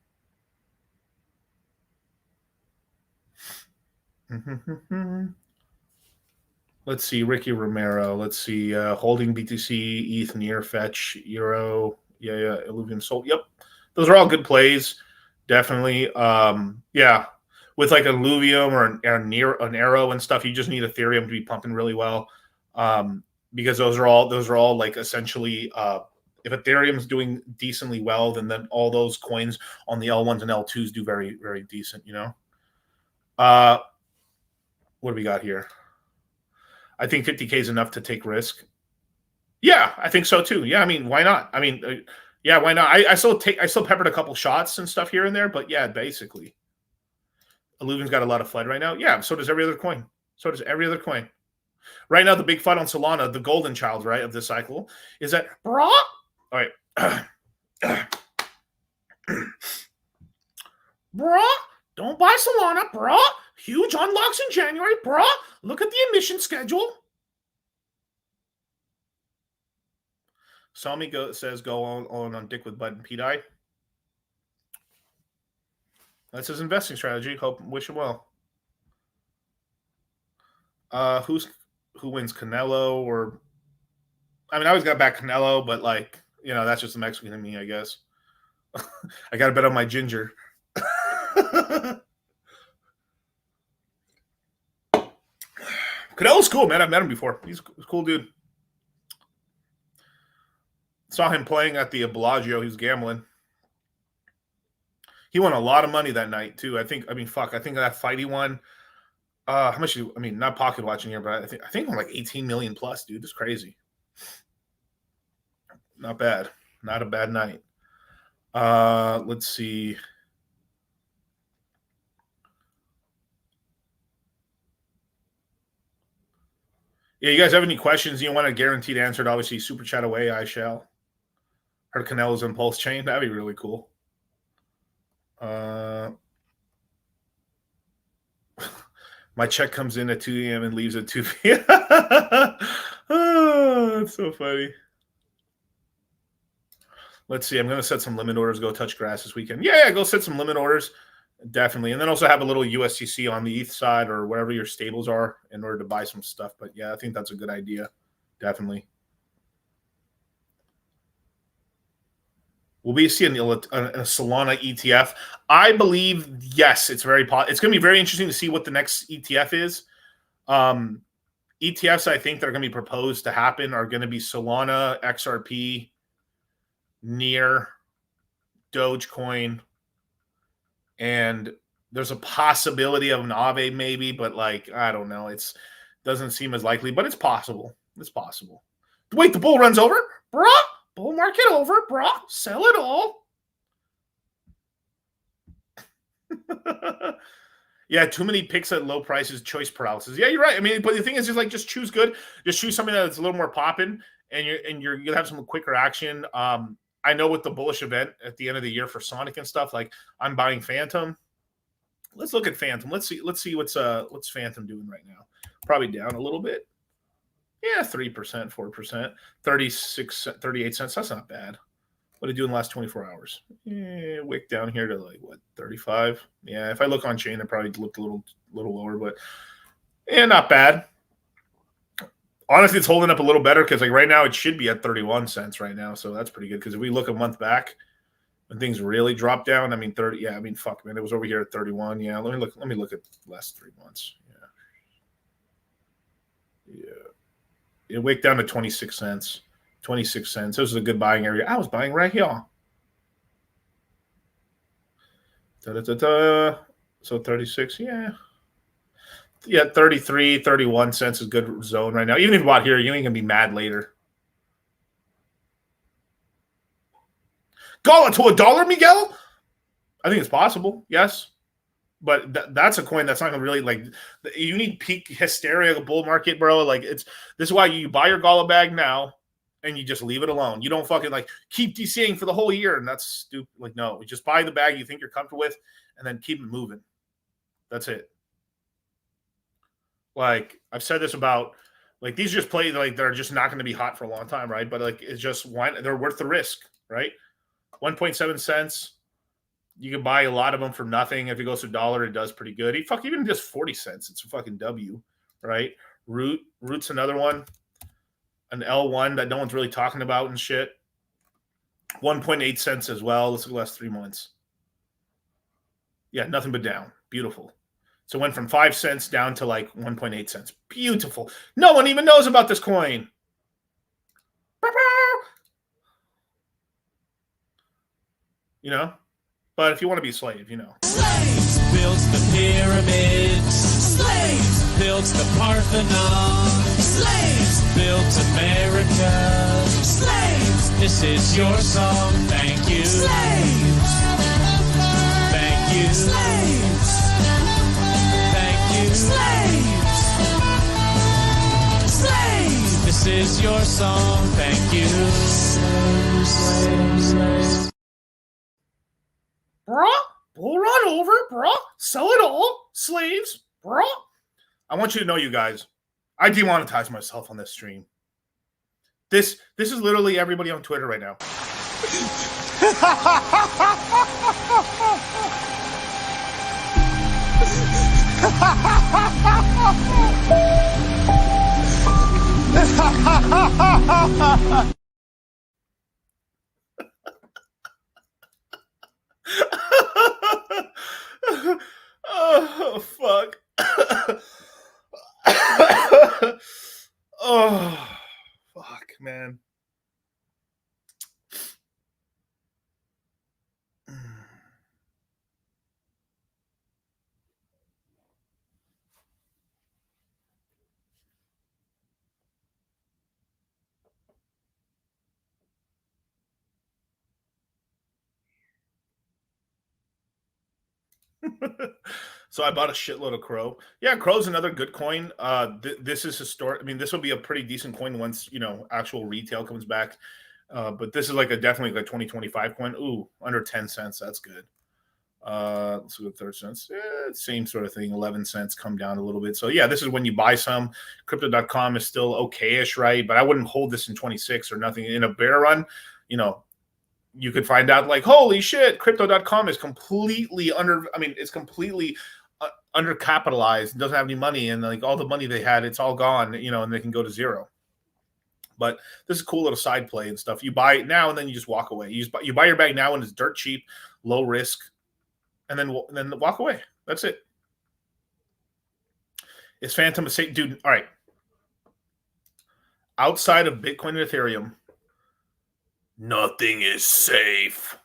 S15: Let's see, Ricky Romero. Let's see, holding BTC, ETH, near fetch, Euro. Yeah, Illuvium Soul. Yep, those are all good plays, definitely. Yeah, with like Illuvium or an Arrow and stuff, you just need Ethereum to be pumping really well, because those are all like essentially. If Ethereum's doing decently well, then all those coins on the L1s and L2s do very, very decent. You know. What do we got here? I think 50K is enough to take risk. Yeah, I think so too. Yeah, I mean, why not? I mean, yeah, why not? I still peppered a couple shots and stuff here and there, but yeah, basically, Illuvium's got a lot of FUD right now. Yeah, so does every other coin. Right now, the big FUD on Solana, the golden child, right, of this cycle, is that brah. All right, brah. Don't buy Solana, brah. Huge unlocks in January, brah. Look at the emission schedule. Sami says go on Dick with Bud and P-Dye. That's his investing strategy. Wish him well. Who wins, Canelo or? I mean, I always got back Canelo, but like, you know, that's just the Mexican in me, I guess. I got to bet on my ginger. Canelo's cool, man. I've met him before. He's a cool dude. Saw him playing at the Bellagio. He was gambling. He won a lot of money that night too. I think that fight he won. How much? Not pocket watching here, but I think like 18 million plus, dude. It's crazy. Not bad. Not a bad night. Let's see. Yeah, you guys have any questions you want a guaranteed answer? Obviously, super chat away. I shall. Heard Canelo's impulse chain. That'd be really cool. My check comes in at 2 a.m. and leaves at 2 p.m. Oh, that's so funny. Let's see. I'm going to set some limit orders. Go touch grass this weekend. Yeah, go set some limit orders. Definitely. And then also have a little USDC on the ETH side or wherever your stables are in order to buy some stuff. But yeah, I think that's a good idea. Definitely. Will we see a Solana ETF? I believe, yes, it's very it's going to be very interesting to see what the next ETF is. ETFs, I think, that are going to be proposed to happen are going to be Solana, XRP, Near, Dogecoin, and there's a possibility of an Aave maybe, but like, I don't know. It doesn't seem as likely, but it's possible. It's possible. Wait, the bull runs over? Bruh, bull market over, bruh. Sell it all. Yeah, too many picks at low prices, choice paralysis. Yeah, you're right. I mean, but the thing is just choose good. Just choose something that's a little more popping, and you're gonna have some quicker action. I know with the bullish event at the end of the year for Sonic and stuff, like I'm buying Phantom. Let's look at Phantom. Let's see what's Phantom doing right now. Probably down a little bit. Yeah, 3%, 4%, 38 cents. That's not bad. What did it do in the last 24 hours? Wick down here to like what, 35? Yeah, if I look on chain, it probably looked a little lower, but yeah, not bad. Honestly, it's holding up a little better because like right now it should be at 31 cents right now, so that's pretty good. Because if we look a month back, when things really dropped down, I mean 30. Yeah, I mean fuck, man, it was over here at 31. Yeah, let me look at the last 3 months. Yeah, it wicked down to 26 cents. 26 cents. This is a good buying area. I was buying right here. So 36, yeah. Yeah, 33, 31 cents is a good zone right now. Even if you bought here, you ain't going to be mad later. Go to $1, Miguel? I think it's possible, yes. But that's a coin that's not going to really, like, you need peak hysteria, the bull market, bro. Like, this is why you buy your Gala bag now and you just leave it alone. You don't fucking, like, keep DCing for the whole year, and that's stupid. Like, no, you just buy the bag you think you're comfortable with and then keep it moving. That's it. Like, I've said this about, like, these just play, like, they're just not going to be hot for a long time, right? But, like, it's just they're worth the risk, right? 1.7 cents. You can buy a lot of them for nothing. If it goes to $1, it does pretty good. Even just 40 cents, it's a fucking W, right? Root's another one. An L1 that no one's really talking about and shit. 1.8 cents as well. Let's look at the last 3 months. Yeah, nothing but down. Beautiful. So it went from 5 cents down to like 1.8 cents. Beautiful. No one even knows about this coin. You know? But if you want to be a slave, you know.
S20: Slaves built the pyramids. Slaves built the Parthenon. Slaves built America. Slaves, this is your song. Thank you. Slaves. Thank you. Slaves. Thank you. Slaves. Slaves, this is your song. Thank you. Slaves.
S15: Bruh, bull run over, bruh, sell it all, slaves, bruh. I want you to know, you guys, I demonetize myself on this stream. This is literally everybody on Twitter right now. Oh, fuck. Oh, fuck, man. So I bought a shitload of Crow. Yeah, Crow's another good coin. This is historic. I mean, this will be a pretty decent coin once, you know, actual retail comes back. But this is like definitely like 2025 coin. Ooh, under 10 cents. That's good. Let's look at 30 cents. Same sort of thing. 11 cents come down a little bit. So yeah, this is when you buy some. Crypto.com is still okay-ish, right? But I wouldn't hold this in 26 or nothing. In a bear run, you know, you could find out like, holy shit, crypto.com is completely undercapitalized, doesn't have any money, and like all the money they had, it's all gone, and they can go to zero. But this is a cool little side play and stuff. You buy it now and then you just walk away. You buy your bag now and it's dirt cheap, low risk, and then walk away. That's it. Is Phantom a safe dude? All right. Outside of Bitcoin and Ethereum, nothing is safe.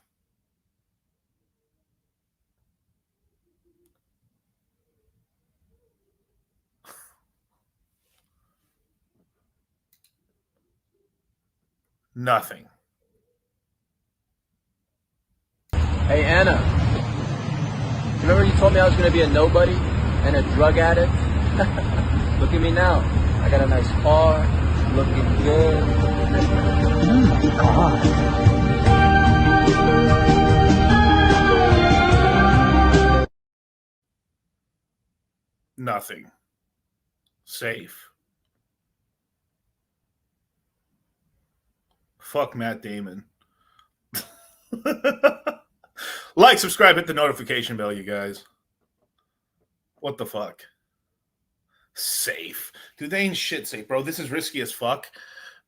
S15: Nothing.
S7: Hey, Anna. Remember you told me I was going to be a nobody and a drug addict? Look at me now. I got a nice car, looking good.
S15: Nothing. Safe. Fuck Matt Damon. Like, subscribe, hit the notification bell, you guys. What the fuck? Safe. Dude, they ain't shit safe, bro. This is risky as fuck.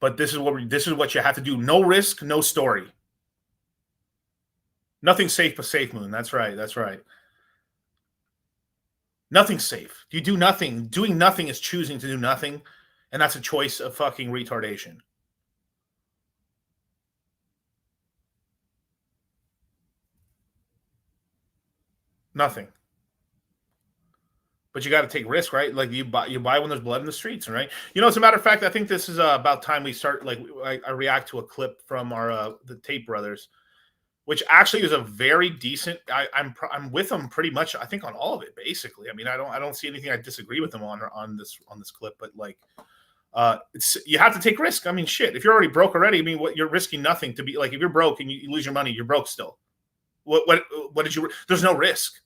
S15: But this is what you have to do. No risk, no story. Nothing safe but safe, Moon. That's right. That's right. Nothing's safe. You do nothing. Doing nothing is choosing to do nothing. And that's a choice of fucking retardation. Nothing. But you got to take risk, right? Like you buy when there's blood in the streets, right? As a matter of fact, I think this is about time we start. Like I react to a clip from the Tate brothers, which actually is a very decent. I'm with them pretty much. I think on all of it, basically. I mean, I don't see anything I disagree with them on this clip, but like, you have to take risk. I mean, shit. If you're already broke already, I mean, you're risking nothing to be like. If you're broke and you lose your money, you're broke still. What did you? There's no risk.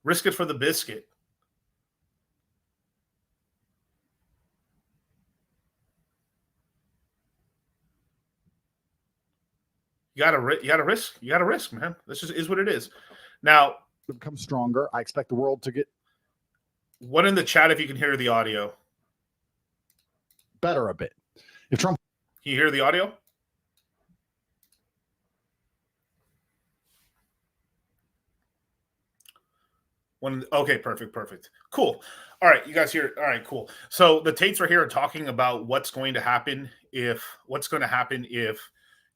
S15: Risk it for the biscuit. You gotta risk, man. This just is what it is. Now,
S9: become stronger. I expect the world to get
S15: what in the chat if you can hear the audio.
S9: Better a bit. If Trump,
S15: can you hear the audio? Okay, perfect. Cool. All right, you guys here. All right, cool. So the Tates are here talking about what's going to happen if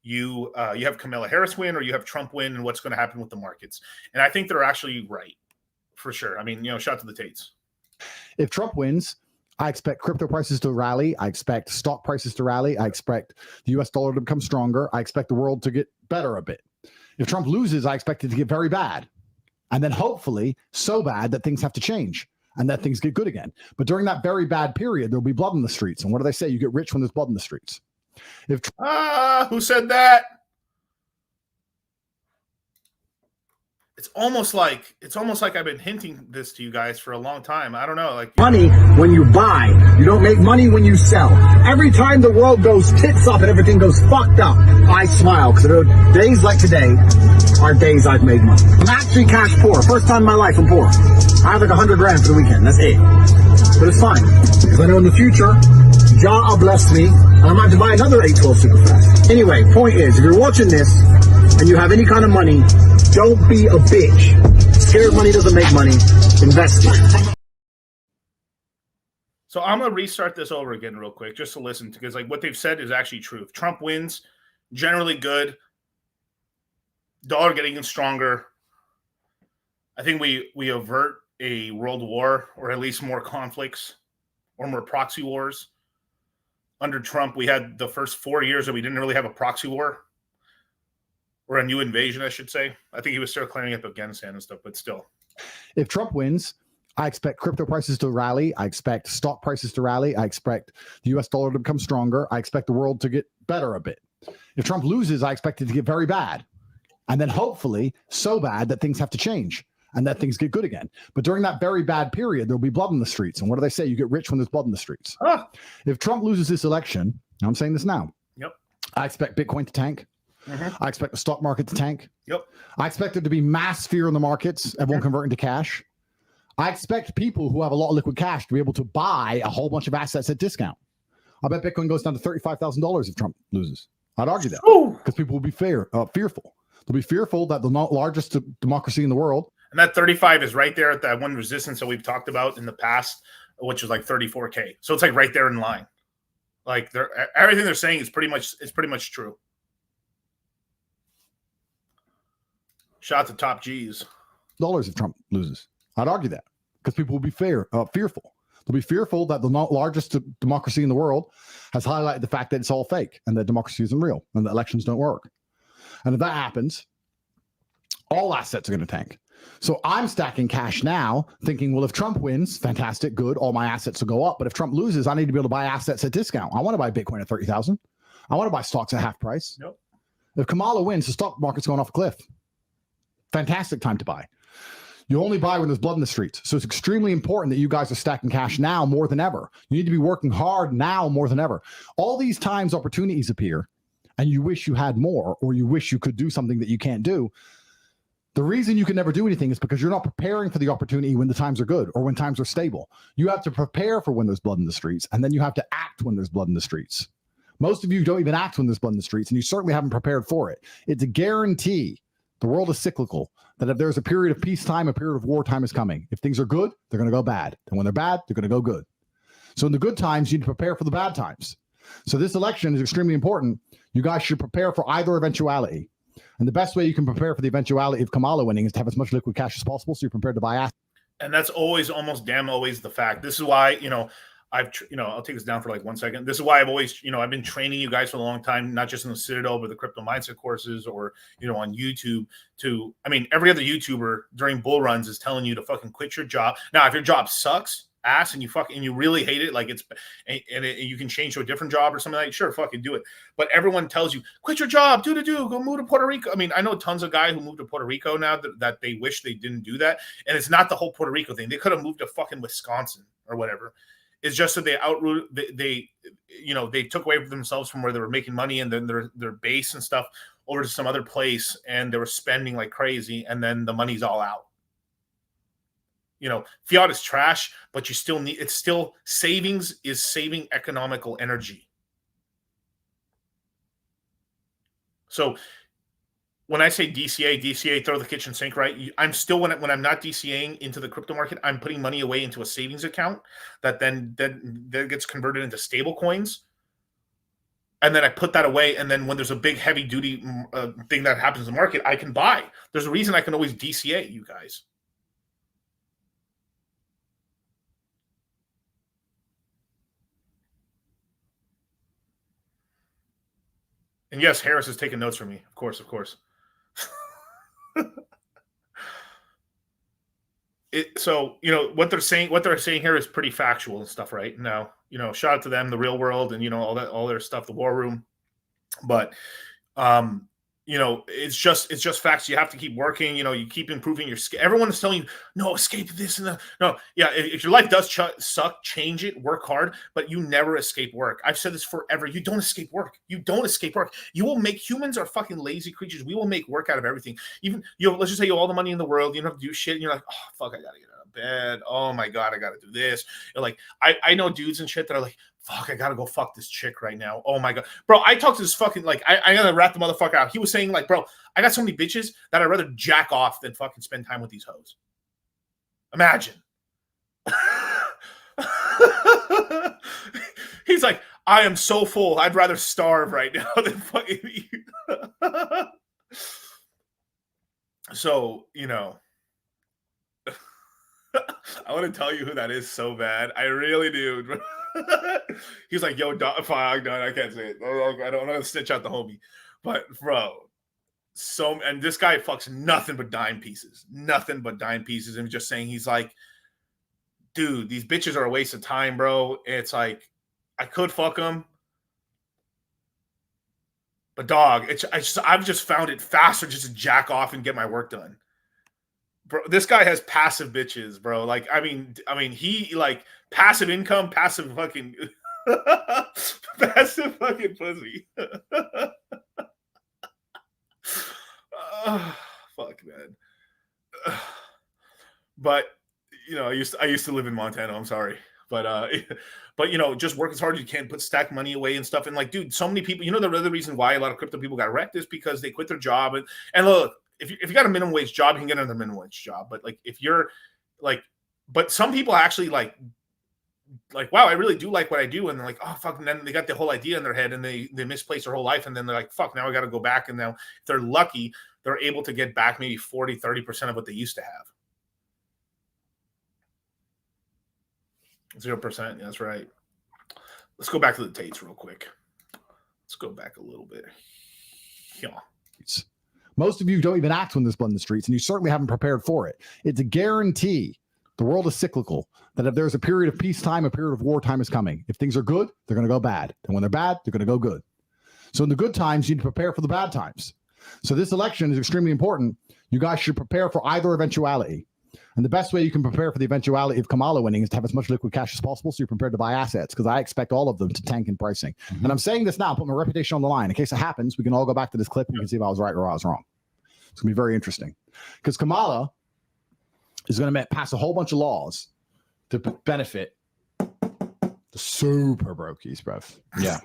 S15: you have Kamala Harris win or you have Trump win, and what's going to happen with the markets. And I think they're actually right, for sure. I mean, shout out to the Tates.
S9: If Trump wins, I expect crypto prices to rally. I expect stock prices to rally. I expect the US dollar to become stronger. I expect the world to get better a bit. If Trump loses, I expect it to get very bad. And then hopefully so bad that things have to change and that things get good again. But during that very bad period, there'll be blood in the streets. And what do they say? You get rich when there's blood in the streets.
S15: Who said that? It's almost like I've been hinting this to you guys for a long time. I don't know, like
S10: money when you buy. You don't make money when you sell. Every time the world goes tits up and everything goes fucked up, I smile because days like today are days I've made money. I'm actually cash poor. First time in my life I'm poor. I have like 100 grand for the weekend. That's it. But it's fine because I know in the future Jah will bless me and I'm about to buy another 812 super fast. Anyway, point is, if you're watching this and you have any kind of money, don't be a bitch. Scared money doesn't make money. Invest it.
S15: So I'm going to restart this over again real quick just to listen, because like what they've said is actually true. If Trump wins, generally good. Dollar getting stronger. I think we avert a world war, or at least more conflicts or more proxy wars. Under Trump, we had the first 4 years that we didn't really have a proxy war. Or a new invasion, I should say. I think he was still clearing up Afghanistan and stuff, but still.
S9: If Trump wins, I expect crypto prices to rally. I expect stock prices to rally. I expect the US dollar to become stronger. I expect the world to get better a bit. If Trump loses, I expect it to get very bad. And then hopefully so bad that things have to change and that things get good again. But during that very bad period, there'll be blood in the streets. And what do they say? You get rich when there's blood in the streets. If Trump loses this election, I'm saying this now.
S15: Yep.
S9: I expect Bitcoin to tank. I expect the stock market to tank.
S15: Yep.
S9: I expect there to be mass fear in the markets and won't convert into cash. I expect people who have a lot of liquid cash to be able to buy a whole bunch of assets at discount. I bet Bitcoin goes down to $35,000 if Trump loses. I'd argue that because people will be fearful. They'll be fearful that the largest democracy in the world.
S15: And that 35 is right there at that one resistance that we've talked about in the past, which was like 34K. So it's like right there in line. Like everything they're saying is pretty much true. Shout out to Top G's.
S9: Dollars if Trump loses. I'd argue that because people will be fearful. They'll be fearful that the largest democracy in the world has highlighted the fact that it's all fake and that democracy isn't real and that elections don't work. And if that happens, all assets are going to tank. So I'm stacking cash now thinking, well, if Trump wins, fantastic, good, all my assets will go up. But if Trump loses, I need to be able to buy assets at discount. I want to buy Bitcoin at 30,000. I want to buy stocks at half price.
S15: Nope.
S9: If Kamala wins, the stock market's going off a cliff. Fantastic time to buy. You only buy when there's blood in the streets. So it's extremely important that you guys are stacking cash now more than ever. You need to be working hard now more than ever. All these times opportunities appear and you wish you had more or you wish you could do something that you can't do. The reason you can never do anything is because you're not preparing for the opportunity when the times are good or when times are stable. You have to prepare for when there's blood in the streets, and then you have to act when there's blood in the streets. Most of you don't even act when there's blood in the streets, and you certainly haven't prepared for it. It's a guarantee. The world is cyclical, that if there's a period of peacetime, a period of wartime is coming. If things are good, they're going to go bad. And when they're bad, they're going to go good. So in the good times, you need to prepare for the bad times. So this election is extremely important. You guys should prepare for either eventuality. And the best way you can prepare for the eventuality of Kamala winning is to have as much liquid cash as possible so you're prepared to buy assets.
S15: And that's almost the fact. This is why, I'll take this down for like 1 second. This is why I've been training you guys for a long time, not just in the Citadel, but the crypto mindset courses or, on YouTube every other YouTuber during bull runs is telling you to fucking quit your job. Now, if your job sucks ass and you really hate it, like you can change to a different job or something like that, sure, fucking do it. But everyone tells you, quit your job, go move to Puerto Rico. I know tons of guys who moved to Puerto Rico now that they wish they didn't do that. And it's not the whole Puerto Rico thing. They could have moved to fucking Wisconsin or whatever. It's just that they took away from themselves from where they were making money and then their base and stuff over to some other place, and they were spending like crazy, and then the money's all out. Fiat is trash, but you still need, it's still, savings is saving economical energy. So when I say DCA, throw the kitchen sink, right? I'm still, when I'm not DCAing into the crypto market, I'm putting money away into a savings account that then gets converted into stable coins. And then I put that away. And then when there's a big heavy duty thing that happens in the market, I can buy. There's a reason I can always DCA you guys. And yes, Harris is taking notes from me. Of course. So what they're saying here is pretty factual and stuff, right? Now, shout out to them, the real world, and all their stuff, the war room. But it's just facts. You have to keep working. You keep improving your skill. Everyone is telling you, no, escape this and that. No, yeah. If your life does suck, change it. Work hard, but you never escape work. I've said this forever. You don't escape work. You will make, humans are fucking lazy creatures. We will make work out of everything. Even let's just say you have all the money in the world. You don't have to do shit, and you're like, oh fuck, I gotta get out of bed. Oh my god, I gotta do this. You're like, I know dudes and shit that are like, fuck, I gotta go fuck this chick right now. Oh my god. Bro, I talked to this fucking, I gotta rat the motherfucker out. He was saying, bro, I got so many bitches that I'd rather jack off than fucking spend time with these hoes. Imagine. He's like, I am so full. I'd rather starve right now than fucking eat. So, I want to tell you who that is so bad. I really do. He's like, yo, fuck, no, I can't say it. I'm not gonna stitch out the homie. But bro, and this guy fucks nothing but dime pieces. And just saying, he's like, dude, these bitches are a waste of time, bro. It's like, I could fuck them, but dog, I've just found it faster just to jack off and get my work done. Bro, this guy has passive bitches, bro. He passive income, passive fucking Passive fucking pussy. Fuck, man. But you know, I used to live in Montana. I'm sorry, but you know, just work as hard as you can, stack money away and stuff. And like, dude, so many people. You know, the other reason why a lot of crypto people got wrecked is because they quit their job. And look, if you got a minimum wage job, you can get another minimum wage job. But like, if you're like, but some people actually like, wow, I really do like what I do. And they're like, oh, fuck. And then they got the whole idea in their head and they misplace their whole life. And then they're like, fuck, now I got to go back. And now if they're lucky, they're able to get back maybe 40, 30% of what they used to have. 0%. That's right. Let's go back to the Tates real quick. Let's go back a little bit. Yeah.
S9: Most of you don't even act when there's blood in the streets, and you certainly haven't prepared for it. It's a guarantee. The world is cyclical, that if there's a period of peacetime, a period of wartime is coming. If things are good, they're going to go bad. And when they're bad, they're going to go good. So in the good times, you need to prepare for the bad times. So this election is extremely important. You guys should prepare for either eventuality. And the best way you can prepare for the eventuality of Kamala winning is to have as much liquid cash as possible so you're prepared to buy assets, because I expect all of them to tank in pricing. And I'm saying this now, put my reputation on the line. In case it happens, we can all go back to this clip and we can see if I was right or I was wrong. It's going to be very interesting. Because Kamala is going to pass a whole bunch of laws to benefit the super brokies, bruv. Yeah.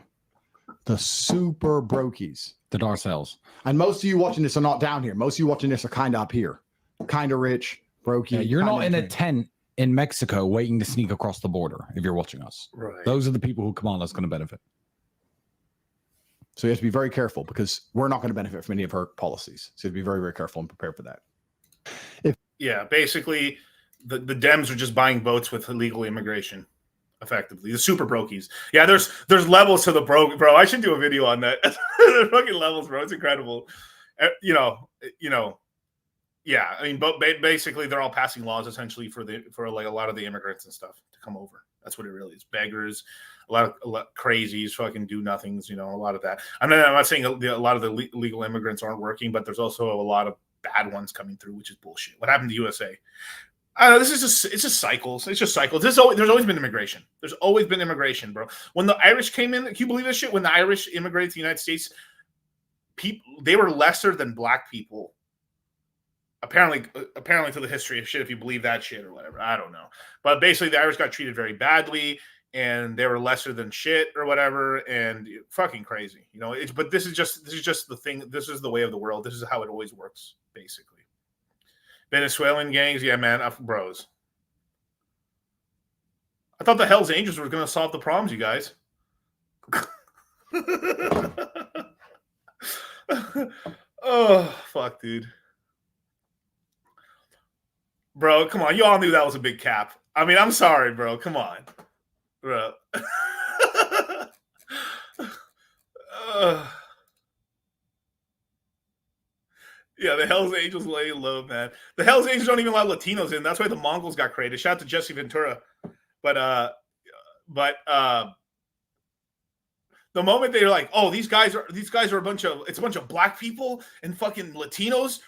S9: The super brokies.
S8: The ourselves.
S9: And most of you watching this are not down here. Most of you watching this are kind of up here. Kind of rich, brokey.
S8: Yeah, you're not in a tent in Mexico waiting to sneak across the border if you're watching us.
S15: Right.
S8: Those are the people who Kamala's going to benefit.
S9: So you have to be very careful because we're not going to benefit from any of her policies. So you have to be very, very careful and prepared for that.
S15: Yeah, basically, the Dems are just buying votes with illegal immigration, effectively. The super brokies. Yeah, there's levels to the bro. I should do a video on that. There's fucking levels, bro. It's incredible. You know. Yeah, I mean, but basically, they're all passing laws essentially for like a lot of the immigrants and stuff to come over. That's what it really is. Beggars, a lot of crazies, fucking do nothings. You know, a lot of that. I'm not saying a lot of the legal immigrants aren't working, but there's also a lot of bad ones coming through, which is bullshit. What happened to USA? I don't know. It's just cycles. It's just cycles. There's always been immigration. There's always been immigration, bro. When the Irish came in, can you believe this shit? When the Irish immigrated to the United States, they were lesser than black people. Apparently to the history of shit, if you believe that shit or whatever. I don't know. But basically, the Irish got treated very badly, and they were lesser than shit or whatever, and fucking crazy. You know, but this is just the thing. This is the way of the world. This is how it always works, basically. Venezuelan gangs, yeah, man, bros. I thought the Hells Angels were going to solve the problems, you guys. Oh, fuck, dude. Bro, come on. You all knew that was a big cap. I mean, I'm sorry, bro. Come on. Bro. Yeah, the Hells Angels lay low, man. The Hells Angels don't even allow Latinos in. That's why the Mongols got created. Shout out to Jesse Ventura. But the moment they're like, oh, these guys are a bunch of black people and fucking Latinos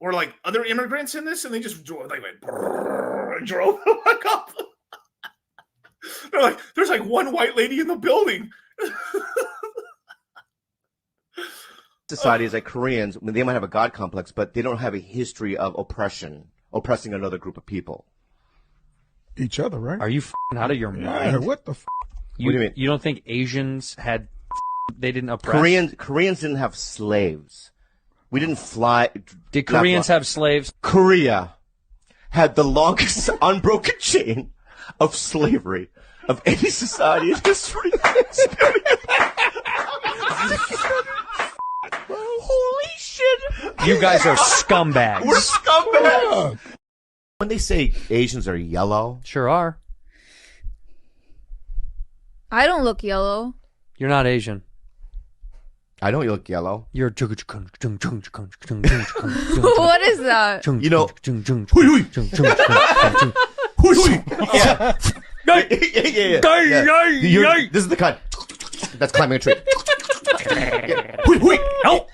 S15: or like other immigrants in this, and they just drove the fuck up. They're like, there's like one white lady in the building.
S11: Societies like Koreans, they might have a God complex, but they don't have a history of oppressing another group of people.
S12: Each other, right?
S13: Are you f***ing out of your mind?
S12: Yeah, what the f***?
S11: What do you mean?
S13: You don't think Asians had... They didn't oppress?
S11: Koreans didn't have slaves. We didn't fly...
S13: Did Koreans have slaves?
S11: Korea had the longest unbroken chain of slavery of any society in history. Holy shit!
S13: You guys are scumbags.
S11: We're scumbags! When they say Asians are yellow...
S13: Sure are.
S25: I don't look yellow.
S13: You're not Asian.
S11: I don't look yellow.
S13: You're...
S25: What is that?
S11: You know... Yeah. This is the kind that's climbing a tree.
S13: Help!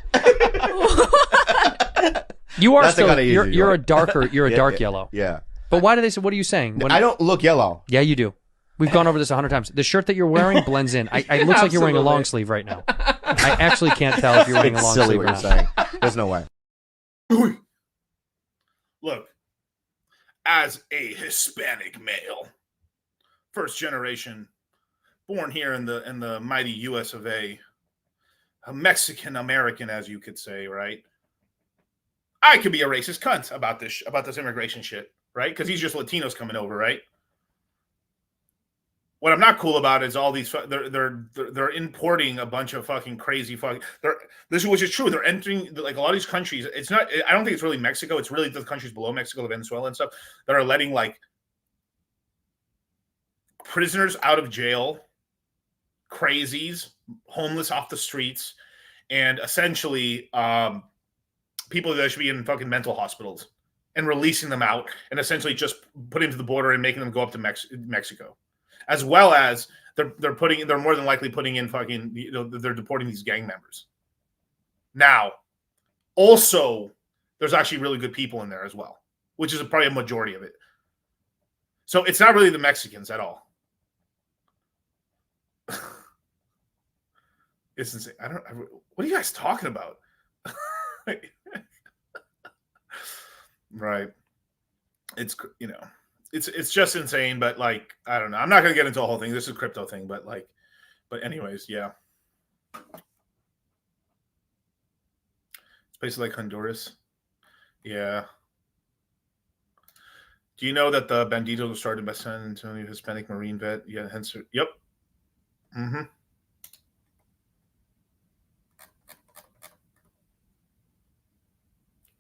S13: You are
S11: That's
S13: still...
S11: kinda easy,
S13: You're
S11: right?
S13: a darker... You're a dark yellow.
S11: Yeah.
S13: But why do they say... What are you saying?
S11: I don't look yellow.
S13: Yeah, you do. We've gone over this 100 times. The shirt that you're wearing blends in. It looks like you're wearing a long sleeve right now. I actually can't tell if you're wearing a long
S11: silly
S13: sleeve
S11: what
S13: or
S11: you're
S13: not.
S11: saying. There's no way.
S15: Look, as a Hispanic male, first generation, born here in the mighty U.S. of A., a Mexican American, as you could say, right? I could be a racist cunt about this immigration shit, right? Because he's just Latinos coming over, right? What I'm not cool about is all these. They're importing a bunch of fucking crazy fucking. Which is true. They're entering like a lot of these countries. It's not. I don't think it's really Mexico. It's really the countries below Mexico, Venezuela and stuff, that are letting like prisoners out of jail, crazies, homeless off the streets, and essentially people that should be in fucking mental hospitals, and releasing them out, and essentially just putting them to the border and making them go up to Mexico. As well as they're more than likely putting in fucking, they're deporting these gang members. Now, also, there's actually really good people in there as well, which is probably a majority of it. So it's not really the Mexicans at all. It's insane. What are you guys talking about? Right. It's, it's just insane, but like, I don't know. I'm not going to get into a whole thing. This is a crypto thing, but anyways, yeah. It's basically like Honduras. Yeah. Do you know that the Banditos was started by San Antonio Hispanic Marine vet? Yeah, hence, yep. Mm-hmm.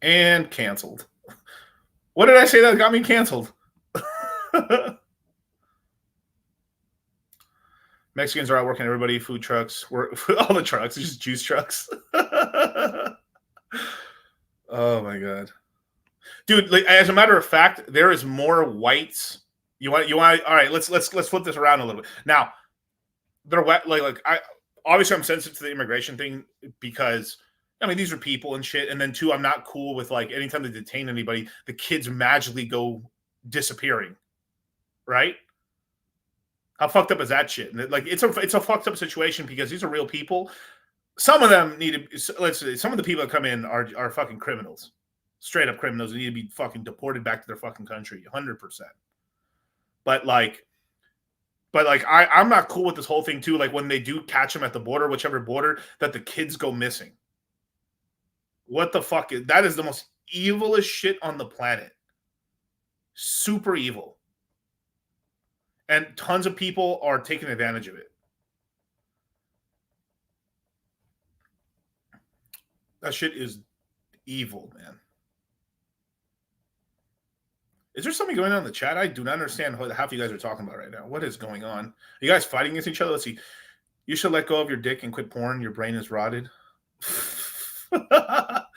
S15: And canceled. What did I say that got me canceled? Mexicans are out working everybody, food trucks, all the trucks, it's just juice trucks. Oh my god, dude! Like, as a matter of fact, there is more whites. You want? All right, let's flip this around a little bit. Now, they're obviously I'm sensitive to the immigration thing because I mean these are people and shit, and then two, I'm not cool with like anytime they detain anybody, the kids magically go disappearing. Right? How fucked up is that shit? Like it's a fucked up situation because these are real people. Some of them need to. Let's say some of the people that come in are fucking criminals, straight up criminals. They need to be fucking deported back to their fucking country, 100%. But I'm not cool with this whole thing too. Like when they do catch them at the border, whichever border, that the kids go missing. What the fuck is that? Is the most evilest shit on the planet. Super evil. And tons of people are taking advantage of it. That shit is evil, man. Is there something going on in the chat? I do not understand what half of you guys are talking about right now. What is going on? Are you guys fighting against each other? Let's see. You should let go of your dick and quit porn. Your brain is rotted. He's not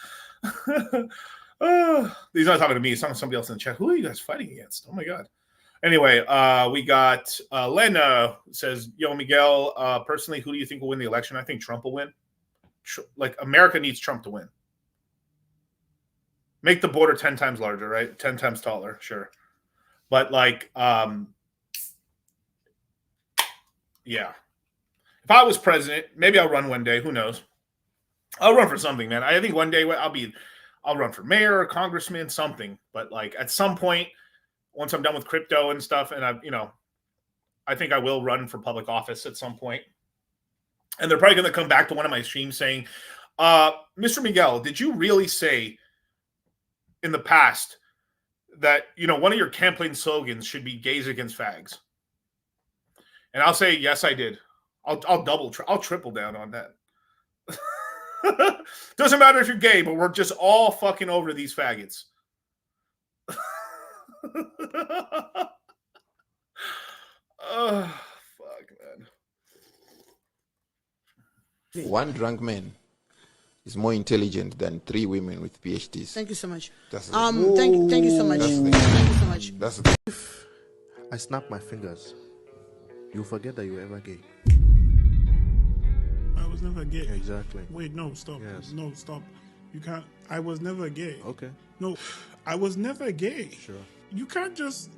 S15: talking to me. He's talking to somebody else in the chat. Who are you guys fighting against? Oh, my God. Anyway, we got Lena says, yo, Miguel, personally, who do you think will win the election? I think Trump will win. Like, America needs Trump to win. Make the border 10 times larger, right? 10 times taller, sure. But, like, yeah. If I was president, maybe I'll run one day. Who knows? I'll run for something, man. I think one day I'll run for mayor, congressman, something. But, like, at some point, once I'm done with crypto and stuff, and I think I will run for public office at some point. And they're probably going to come back to one of my streams saying, Mr. Miguel, did you really say in the past that, one of your campaign slogans should be gays against fags? And I'll say, yes, I did. I'll triple down on that. Doesn't matter if you're gay, but we're just all fucking over these faggots. Oh, fuck, man.
S23: One drunk man is more intelligent than 3 women with PhDs.
S24: Thank you so much.
S23: That's
S24: thank you so much. Thank you so much.
S23: That's
S5: If I snap my fingers, you'll forget that you were ever gay.
S6: I was never gay.
S5: Exactly.
S6: Wait, no, stop.
S5: Yes.
S6: No, stop. You can't. I was never gay.
S5: Okay.
S6: No, I was never gay.
S5: Sure.
S6: You can't just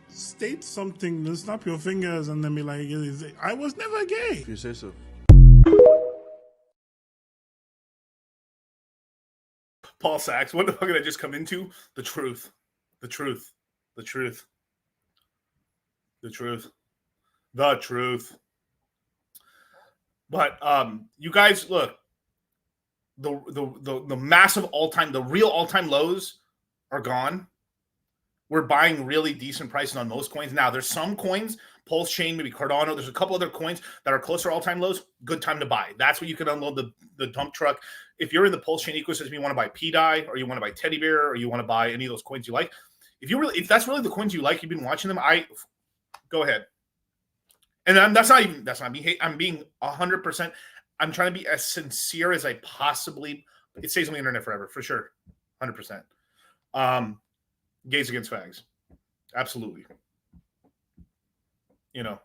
S6: state something, then snap your fingers, and then be like, I was never gay.
S5: If you say so.
S15: Paul Sachs, what the fuck did I just come into? The truth. The truth. The truth. The truth. The truth. But you guys, look, the massive all-time, the real all-time lows are gone. We're buying really decent prices on most coins. Now, there's some coins, Pulse Chain, maybe Cardano. There's a couple other coins that are closer all-time lows. Good time to buy. That's where you can unload the dump truck. If you're in the Pulse Chain ecosystem, you want to buy PDI, or you want to buy Teddy Bear, or you want to buy any of those coins you like. If that's really the coins you like, you've been watching them, go ahead. And that's not me. I'm being 100%. I'm trying to be as sincere as I possibly. It stays on the internet forever, for sure, 100%. Gays against fags, absolutely. You know,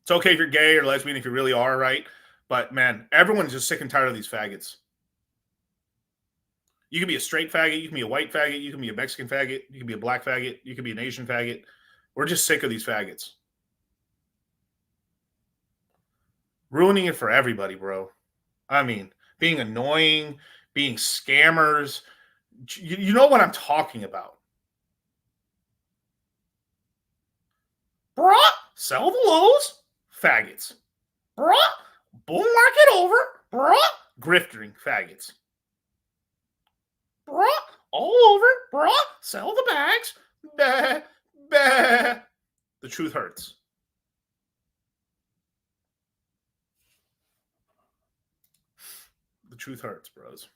S15: it's okay if you're gay or lesbian if you really are, right? But man, everyone's just sick and tired of these faggots. You can be a straight faggot, you can be a white faggot, you can be a Mexican faggot, you can be a black faggot, you can be an Asian faggot. We're just sick of these faggots. Ruining it for everybody, bro. I mean, being annoying, being scammers. You know what I'm talking about. Bruh, sell the lows, faggots. Bruh, bull market over, bruh, grifting faggots. Bruh, all over, bruh, sell the bags, bah, bah. The truth hurts. The truth hurts, bros.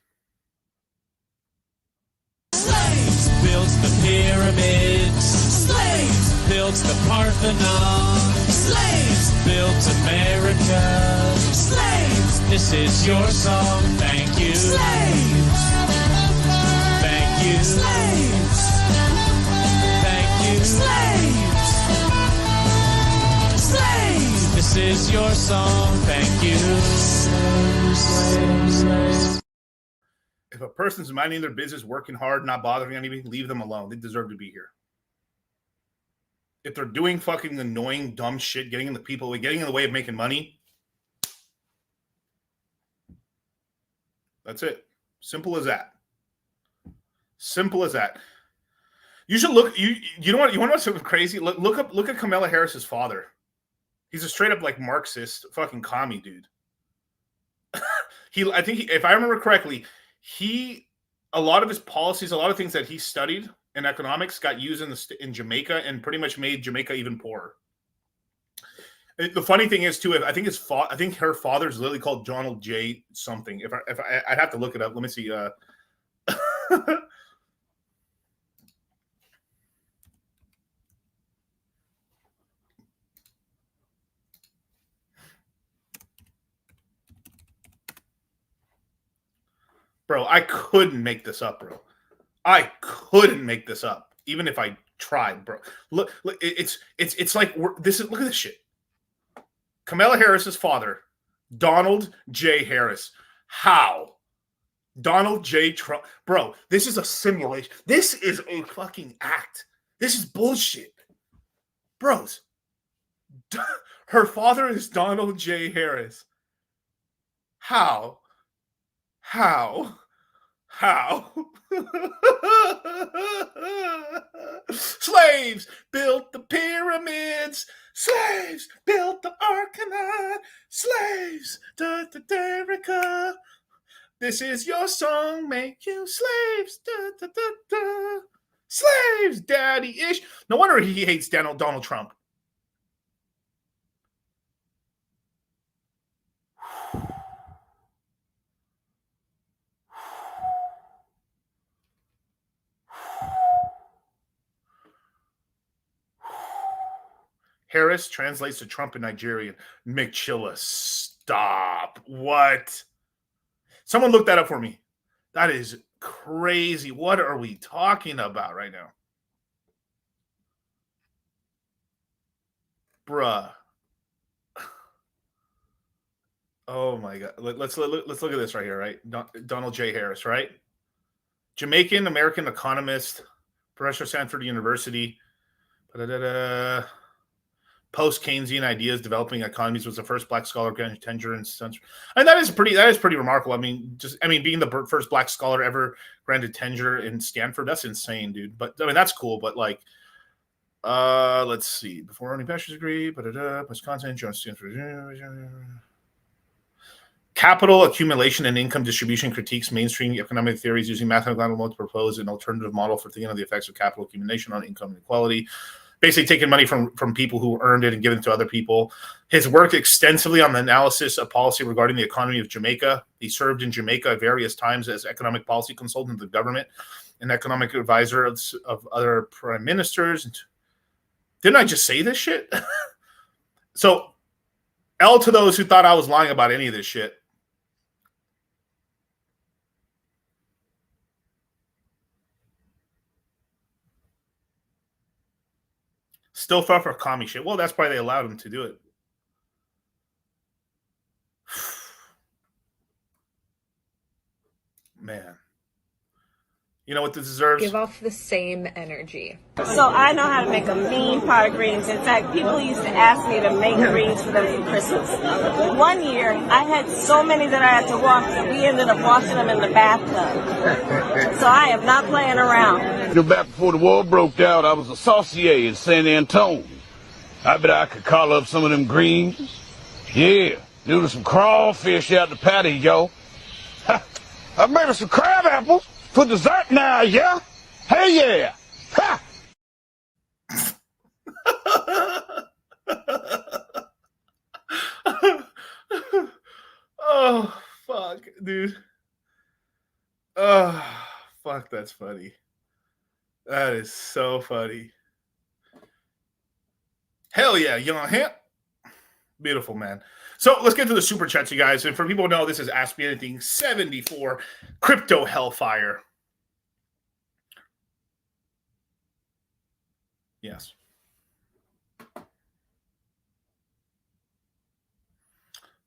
S20: Slaves built the pyramids. Slaves built the Parthenon. Slaves built America. Slaves, this is your song. Thank you. Slaves. Thank you. Slaves. Thank you. Slaves. Slaves, this is your song. Thank you. Slaves.
S15: If a person's minding their business, working hard, not bothering anything, leave them alone. They deserve to be here. If they're doing fucking annoying, dumb shit, getting in the way of making money, that's it. Simple as that. Simple as that. You should look. You know what? You want to know something crazy? Look at Kamala Harris's father. He's a straight up like Marxist fucking commie dude. I think if I remember correctly, a lot of his policies, a lot of things that he studied in economics got used in Jamaica and pretty much made Jamaica even poorer. The funny thing is too, I think her father's literally called Donald J something. If I'd have to look it up. Let me see. Bro, I couldn't make this up, bro. I couldn't make this up, even if I tried, bro. Look, it's like look at this shit. Kamala Harris's father, Donald J. Harris. How? Donald J. Trump. Bro, this is a simulation. This is a fucking act. This is bullshit. Bros, her father is Donald J. Harris. How? Slaves built the pyramids. Slaves built the Arcanon. Slaves, America. This is your song, make you slaves. Slaves, daddy-ish. No wonder he hates Donald Trump. Harris translates to Trump in Nigerian. McChilla, stop. What? Someone look that up for me. That is crazy. What are we talking about right now? Bruh. Oh my God. Let's look at this right here, right? Donald J. Harris, right? Jamaican American economist, professor at Stanford University. Post-Keynesian ideas developing economies was the first black scholar granted tenure in Stanford. And that is pretty remarkable. I mean, being the first black scholar ever granted tenure in Stanford, that's insane, dude. But I mean, that's cool. But like, let's see. Before earning bachelor's degree, Wisconsin, joined Stanford. Capital accumulation and income distribution critiques mainstream economic theories using mathematical models to propose an alternative model for thinking of the effects of capital accumulation on income inequality. Basically taking money from people who earned it and giving it to other people. His work extensively on the analysis of policy regarding the economy of Jamaica. He served in Jamaica at various times as economic policy consultant to the government and economic advisor of other prime ministers. Didn't I just say this shit? So, L to those who thought I was lying about any of this shit. Still fell for commie shit. Well, that's why they allowed him to do it. Man. You know what this deserves?
S21: Give off the same energy.
S22: So I know how to make a mean pot of greens. In fact, people used to ask me to make greens for them for Christmas. One year, I had so many that I had to wash that we ended up washing them in the bathtub. So I am not playing around.
S3: You know, back before the war broke out, I was a saucier in San Antone. I bet I could call up some of them greens. Yeah, noodle some crawfish out the patio. I made us some crab apples. For dessert now, yeah? Hey, yeah! Ha!
S15: Oh, fuck, dude. Oh, fuck, that's funny. That is so funny. Hell yeah, young hemp. Beautiful, man. So let's get to the super chats, you guys. And for people who know, this is Ask Me Anything 74, Crypto Hellfire. Yes.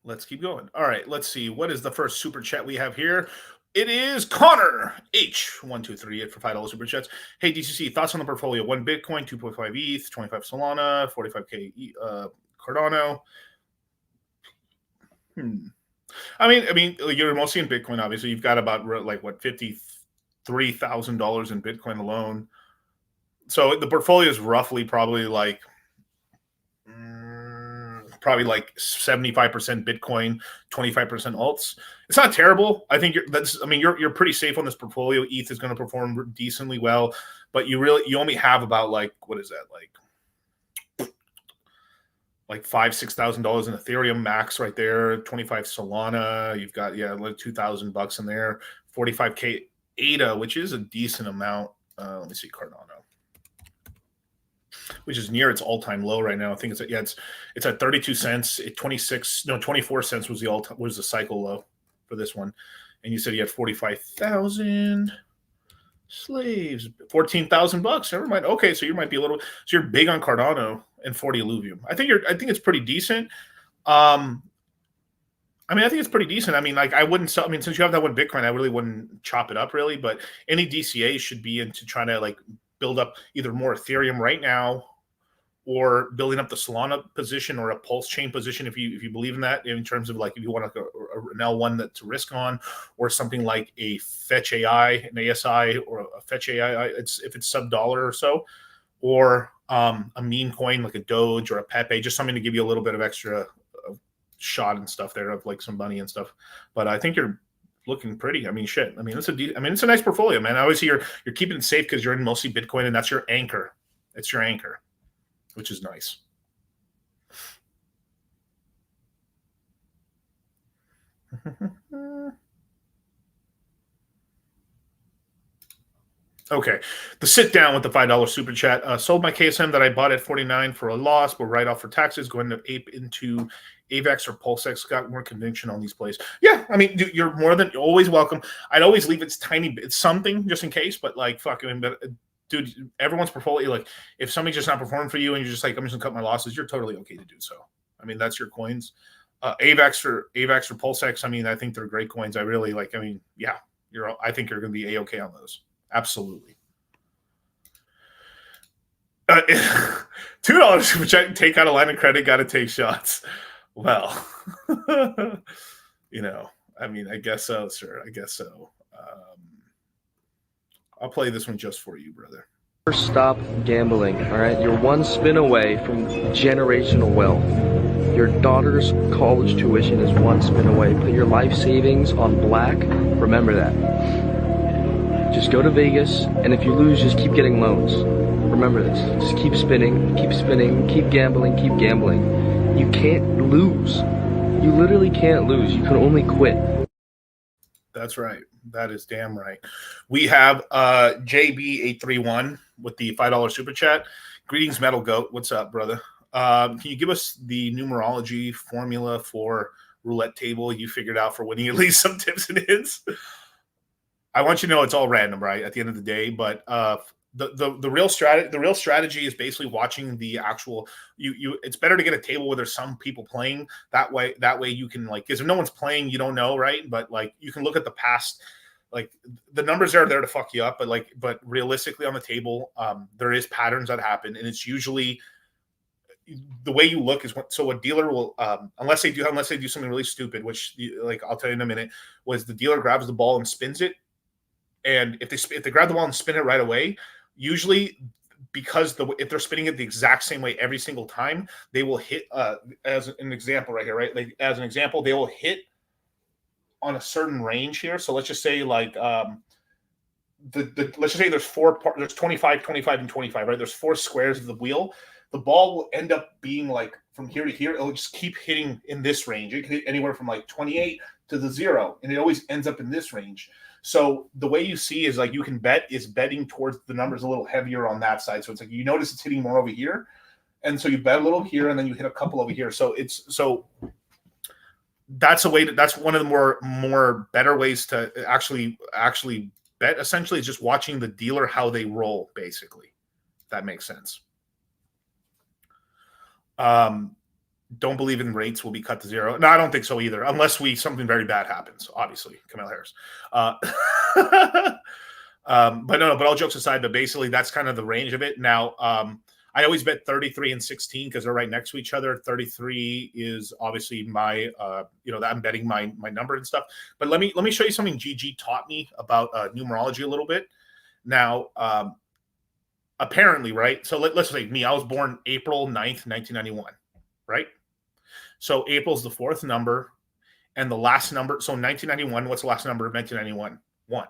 S15: Let's keep going. All right, let's see. What is the first super chat we have here? It is Connor H1238 for $5 super chats. Hey, DCC, thoughts on the portfolio? 1 Bitcoin, 2.5 ETH, 25 Solana, 45K Cardano. I mean, you're mostly in Bitcoin. Obviously, you've got about like what $53,000 in Bitcoin alone. So the portfolio is roughly probably like 75% Bitcoin, 25% alts. It's not terrible. I think you're pretty safe on this portfolio. ETH is going to perform decently well, but you only have about like, what is that, like $5,000-6,000 in Ethereum max right there, 25 Solana. You've got like $2,000 in there, 45K ADA, which is a decent amount. Let me see, Cardano, which is near its all-time low right now. I think it's at 32 cents. 24 cents was the cycle low for this one. And you said you had 45,000 slaves, $14,000. Never mind. Okay, so you might be so you're big on Cardano and 40 Illuvium. I think it's pretty decent. I think it's pretty decent. I mean, like I wouldn't sell. I mean, since you have that 1 Bitcoin, I really wouldn't chop it up really. But any DCA should be into trying to like build up either more Ethereum right now, or building up the Solana position or a Pulse chain position if you believe in that, in terms of like if you want an L1 to risk on, or something like a Fetch AI, an ASI, or a Fetch AI. If it's sub-dollar or so, or a meme coin like a Doge or a Pepe, just something to give you a little bit of extra shot and stuff there of like some money and stuff. But I think you're looking pretty. I mean, shit. I mean, it's a nice portfolio, man. Obviously, you're keeping it safe because you're in mostly Bitcoin, and that's your anchor. It's your anchor, which is nice. Okay, the sit down with the $5 super chat. Sold my KSM that I bought at 49 for a loss, but write off for taxes. Going to ape into AVAX or PulseX. Got more conviction on these plays. Yeah, I mean, dude, you're more than always welcome. I'd always leave it's something just in case, but like fucking, dude, everyone's portfolio. Like, if something's just not performing for you, and you're just like, I'm just gonna cut my losses, you're totally okay to do so. I mean, that's your coins. AVAX or PulseX. I mean, I think they're great coins. I really like. I mean, yeah, I think you're gonna be a-okay on those. Absolutely. $2 which I take out a line of credit, got to take shots. Well, you know, I mean, I guess so, sir. I guess so. I'll play this one just for you, brother.
S1: Stop gambling, all right? You're one spin away from generational wealth. Your daughter's college tuition is one spin away. Put your life savings on black. Remember that. Just go to Vegas, and if you lose, just keep getting loans. Remember this. Just keep spinning, keep gambling, keep gambling. You can't lose. You literally can't lose. You can only quit.
S15: That's right. That is damn right. We have JB831 with the $5 super chat. Greetings, Metal Goat. What's up, brother? Can you give us the numerology formula for roulette table you figured out for winning at least some tips and hints? I want you to know it's all random, right? At the end of the day, but the real strategy is basically watching the actual. It's better to get a table where there's some people playing. That way you can, like, because if no one's playing, you don't know, right? But like you can look at the past. Like the numbers are there to fuck you up, but realistically on the table, there is patterns that happen, and it's usually the way you look is so a dealer will unless they do something really stupid, which like I'll tell you in a minute, was the dealer grabs the ball and spins it, and if they grab the ball and spin it right away, usually because if they're spinning it the exact same way every single time, they will hit as an example right here, right? Like as an example, they will hit on a certain range here. So let's just say like let's just say there's there's 25, 25, and 25, right? There's 4 squares of the wheel. The ball will end up being like from here to here. It'll just keep hitting in this range. It can hit anywhere from like 28 to the 0, and it always ends up in this range. So the way you see is like you can bet is betting towards the numbers a little heavier on that side. So it's like you notice it's hitting more over here, and so you bet a little here, and then you hit a couple over here. So that's a way that's one of the more better ways to actually bet. Essentially, is just watching the dealer how they roll. Basically, if that makes sense. Don't believe in rates will be cut to 0. No, I don't think so either, unless something very bad happens. Obviously, Kamala Harris. But all jokes aside, but basically that's kind of the range of it. Now, I always bet 33 and 16 because they're right next to each other. 33 is obviously my, that I'm betting my number and stuff. But let me show you something GG taught me about numerology a little bit. Now, apparently, right? So let's say me, I was born April 9th, 1991, right? So April's the 4th number, and the last number. So 1991, what's the last number of 1991? 1.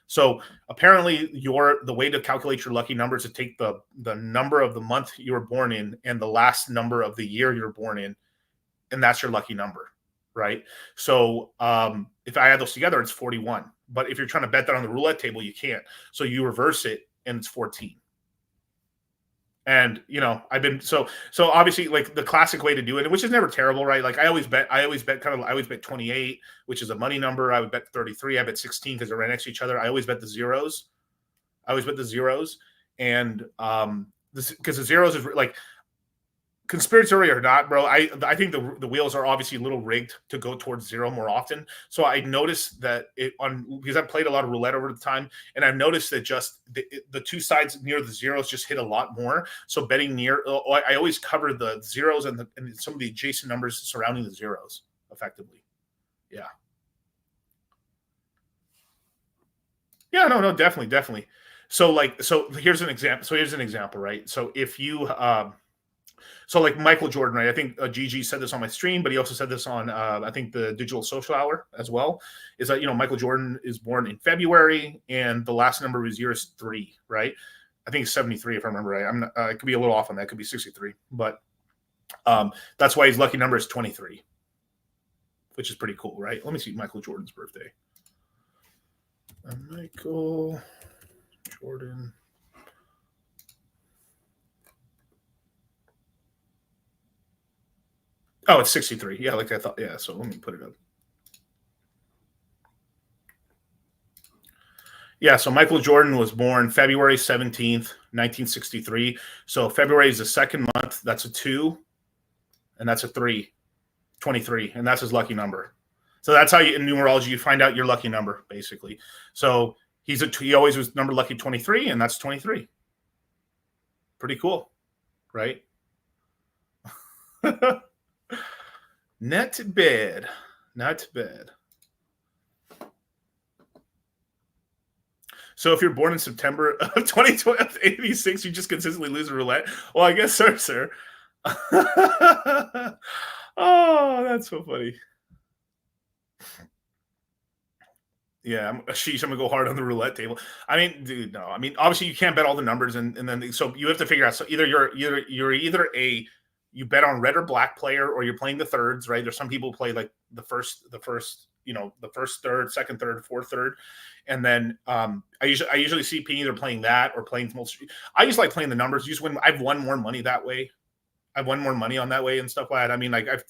S15: So apparently the way to calculate your lucky number is to take the number of the month you were born in and the last number of the year you were born in, and that's your lucky number, right? So if I add those together, it's 41. But if you're trying to bet that on the roulette table, you can't. So you reverse it, and it's 14. And I've been so obviously like the classic way to do it, which is never terrible, right? Like I always bet 28, which is a money number. I would bet 33. I bet 16 because they're right next to each other. I always bet the zeros. And because the zeros is like conspiratorial or not, bro. I think the wheels are obviously a little rigged to go towards 0 more often. So I noticed that because I've played a lot of roulette over the time, and I've noticed that just the 2 sides near the zeros just hit a lot more. So betting near, I always cover the zeros and some of the adjacent numbers surrounding the zeros effectively. Yeah. Yeah, no, definitely. So here's an example, right? So if you so like Michael Jordan, right? I think GG said this on my stream, but he also said this on I think the Digital Social Hour as well. Is that Michael Jordan is born in February, and the last number of his year is 3, right? I think it's 73 if I remember right. I could be a little off on that. It could be 63, but that's why his lucky number is 23, which is pretty cool, right? Let me see Michael Jordan's birthday. Michael Jordan. Oh, it's 63. Yeah, like I thought. Yeah, so let me put it up. Yeah, so Michael Jordan was born February 17th, 1963. So February is the 2nd month. That's a 2, and that's a 3, 23, and that's his lucky number. So that's how in numerology you find out your lucky number, basically. So he always was number lucky 23, and that's 23. Pretty cool, right? Not bad. Not bad. So if you're born in September of 2086, you just consistently lose a roulette. Well, I guess so, sir. Oh, that's so funny. Yeah, I'm gonna go hard on the roulette table. I mean, dude, no. I mean, obviously you can't bet all the numbers, and then so you have to figure out. So either you bet on red or black player, or you're playing the thirds, right? There's some people who play like the first, the first third, second third, fourth third, and then I usually see people either playing that or playing multiple. I just like playing the numbers. I've won more money that way. I've won more money on that way and stuff like that. I mean, like I've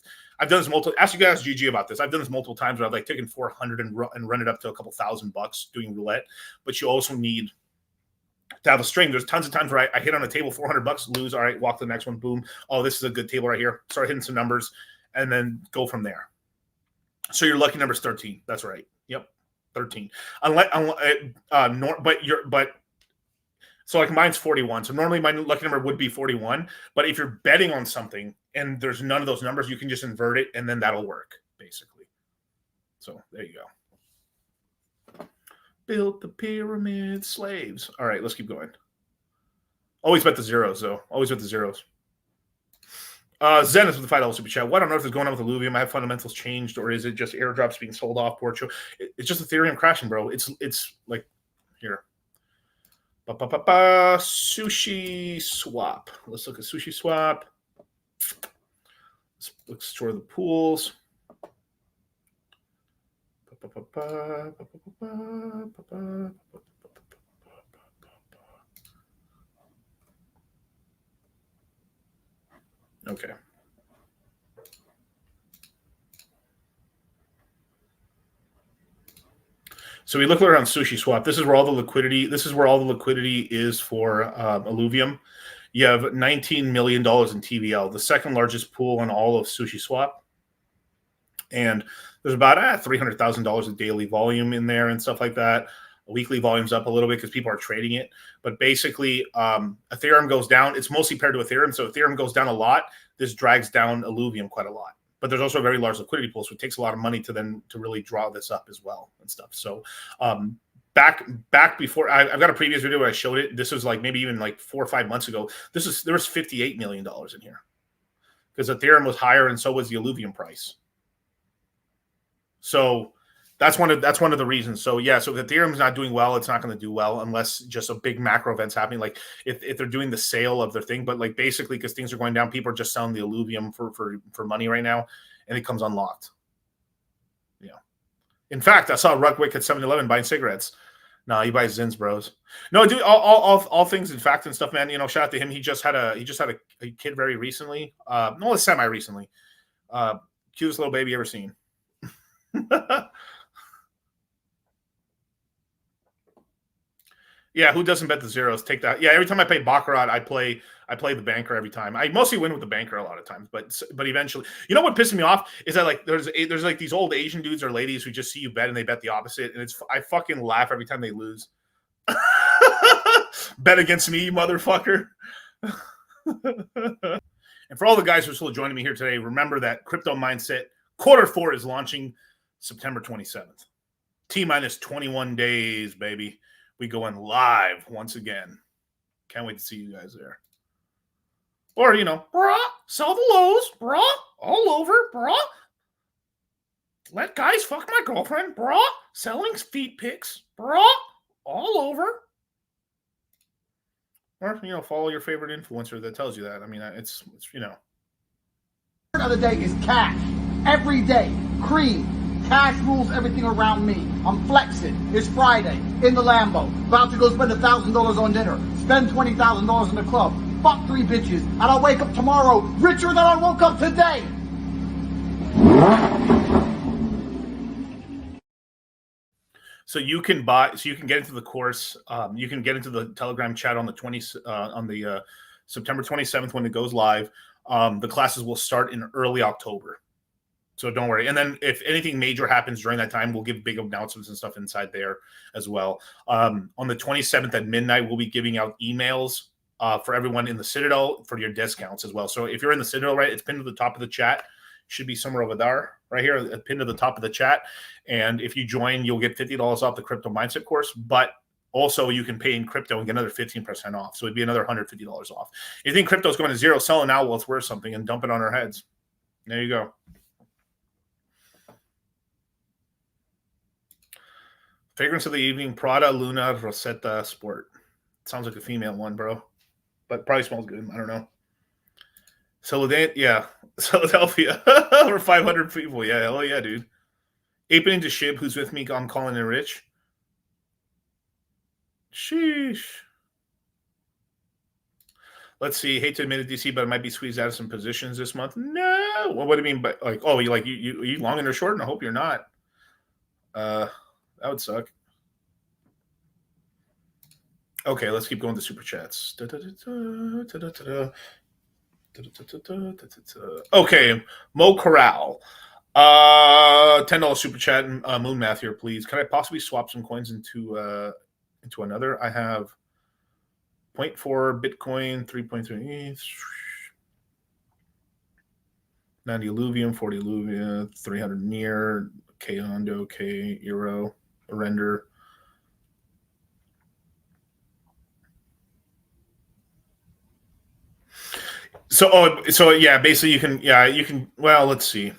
S15: done this multiple. Ask you guys, GG, about this. I've done this multiple times where I've like taken 400 and run it up to a couple $1,000 doing roulette. But you also need to have a string. There's tons of times where I hit on a table, $400, lose. All right, walk to the next one. Boom. Oh, this is a good table right here. Start hitting some numbers, and then go from there. So your lucky number is 13. That's right. Yep, 13. So like mine's 41. So normally my lucky number would be 41. But if you're betting on something and there's none of those numbers, you can just invert it and then that'll work, basically. So there you go. Built the pyramid, slaves. All right, let's keep going. Always bet the zeros, though. Always bet the zeros. Zenith with the $5 super chat. What on earth is going on with Illuvium? Have fundamentals changed, or is it just airdrops being sold off? It's just Ethereum crashing, bro. It's like here. Sushi swap. Let's look at sushi swap. Let's explore the pools. Okay. So we look around Sushi Swap. This is where all the liquidity. This is where all the liquidity is for Illuvium. You have $19 million in TVL, the second largest pool in all of Sushi Swap, and there's about $300,000 of daily volume in there and stuff like that. Weekly volume's up a little bit because people are trading it, but basically Ethereum goes down. It's mostly paired to Ethereum, so Ethereum goes down a lot. This drags down Illuvium quite a lot. But there's also a very large liquidity pool, so it takes a lot of money to really draw this up as well and stuff. So back before I've got a previous video where I showed it. This was like maybe even like 4 or 5 months ago. There was $58 million in here because Ethereum was higher and so was the Illuvium price. So that's one of the reasons. So yeah, so if Ethereum's not doing well, it's not going to do well unless just a big macro event's happening. Like if they're doing the sale of their thing, but like basically because things are going down, people are just selling the Illuvium for money right now, and it comes unlocked. Yeah. In fact, I saw Ruckwick at 7-Eleven buying cigarettes. No, he buys Zins, bros. No, dude, all things in fact and stuff, man. You know, shout out to him. He just had a kid very recently. No, semi recently. Cutest little baby ever seen. Yeah, who doesn't bet the zeros? Take that. Yeah, every time I play Baccarat, I play the banker every time. I mostly win with the banker a lot of times, but eventually, you know what pisses me off is that like there's like these old Asian dudes or ladies who just see you bet and they bet the opposite, and I fucking laugh every time they lose. Bet against me, you motherfucker. And for all the guys who are still joining me here today, remember that Crypto Mindset Q4 is launching September 27th. T-minus 21 days, baby. We go in live once again. Can't wait to see you guys there. Or, you know, brah, sell the lows, brah, all over, brah. Let guys fuck my girlfriend, brah. Selling feet pics, brah, all over. Or, you know, follow your favorite influencer that tells you that. I mean, it's you know.
S10: The other day is cash. Every day, cream. Cash rules everything around me. I'm flexing. It's Friday. In the Lambo. About to go spend $1,000 on dinner. Spend $20,000 in the club. Fuck 3 bitches. And I'll wake up tomorrow richer than I woke up today.
S15: So you can get into the course. You can get into the Telegram chat on the September 27th when it goes live. The classes will start in early October. So don't worry. And then if anything major happens during that time, we'll give big announcements and stuff inside there as well. On the 27th at midnight, we'll be giving out emails for everyone in the Citadel for your discounts as well. So if you're in the Citadel, right, it's pinned to the top of the chat. Should be somewhere over there, right here, pinned to the top of the chat. And if you join, you'll get $50 off the crypto mindset course. But also, you can pay in crypto and get another 15% off. So it'd be another $150 off. If you think crypto's going to zero, sell it now while it's worth something and dump it on our heads. There you go. Fragrance of the evening, Prada Luna Rosetta Sport. Sounds like a female one, bro. But probably smells good. I don't know. Yeah. Philadelphia. Over 500 people. Yeah, hell yeah, dude. Aping into Shib, who's with me. I'm calling it Rich. Sheesh. Let's see. Hate to admit it, DC, but I might be squeezed out of some positions this month. No. Well, what do you mean by like? Oh, you long and or short? And I hope you're not. That would suck. Okay, let's keep going to super chats. Okay, Mo Corral. $10 super chat and Moon Math here, please. Can I possibly swap some coins into another? I have 0.4 Bitcoin, 3.3 ETH, 90 Illuvium, 40 Illuvia, 300 Near, K Hondo, K Euro, Render. So yeah, basically you can, well, let's see.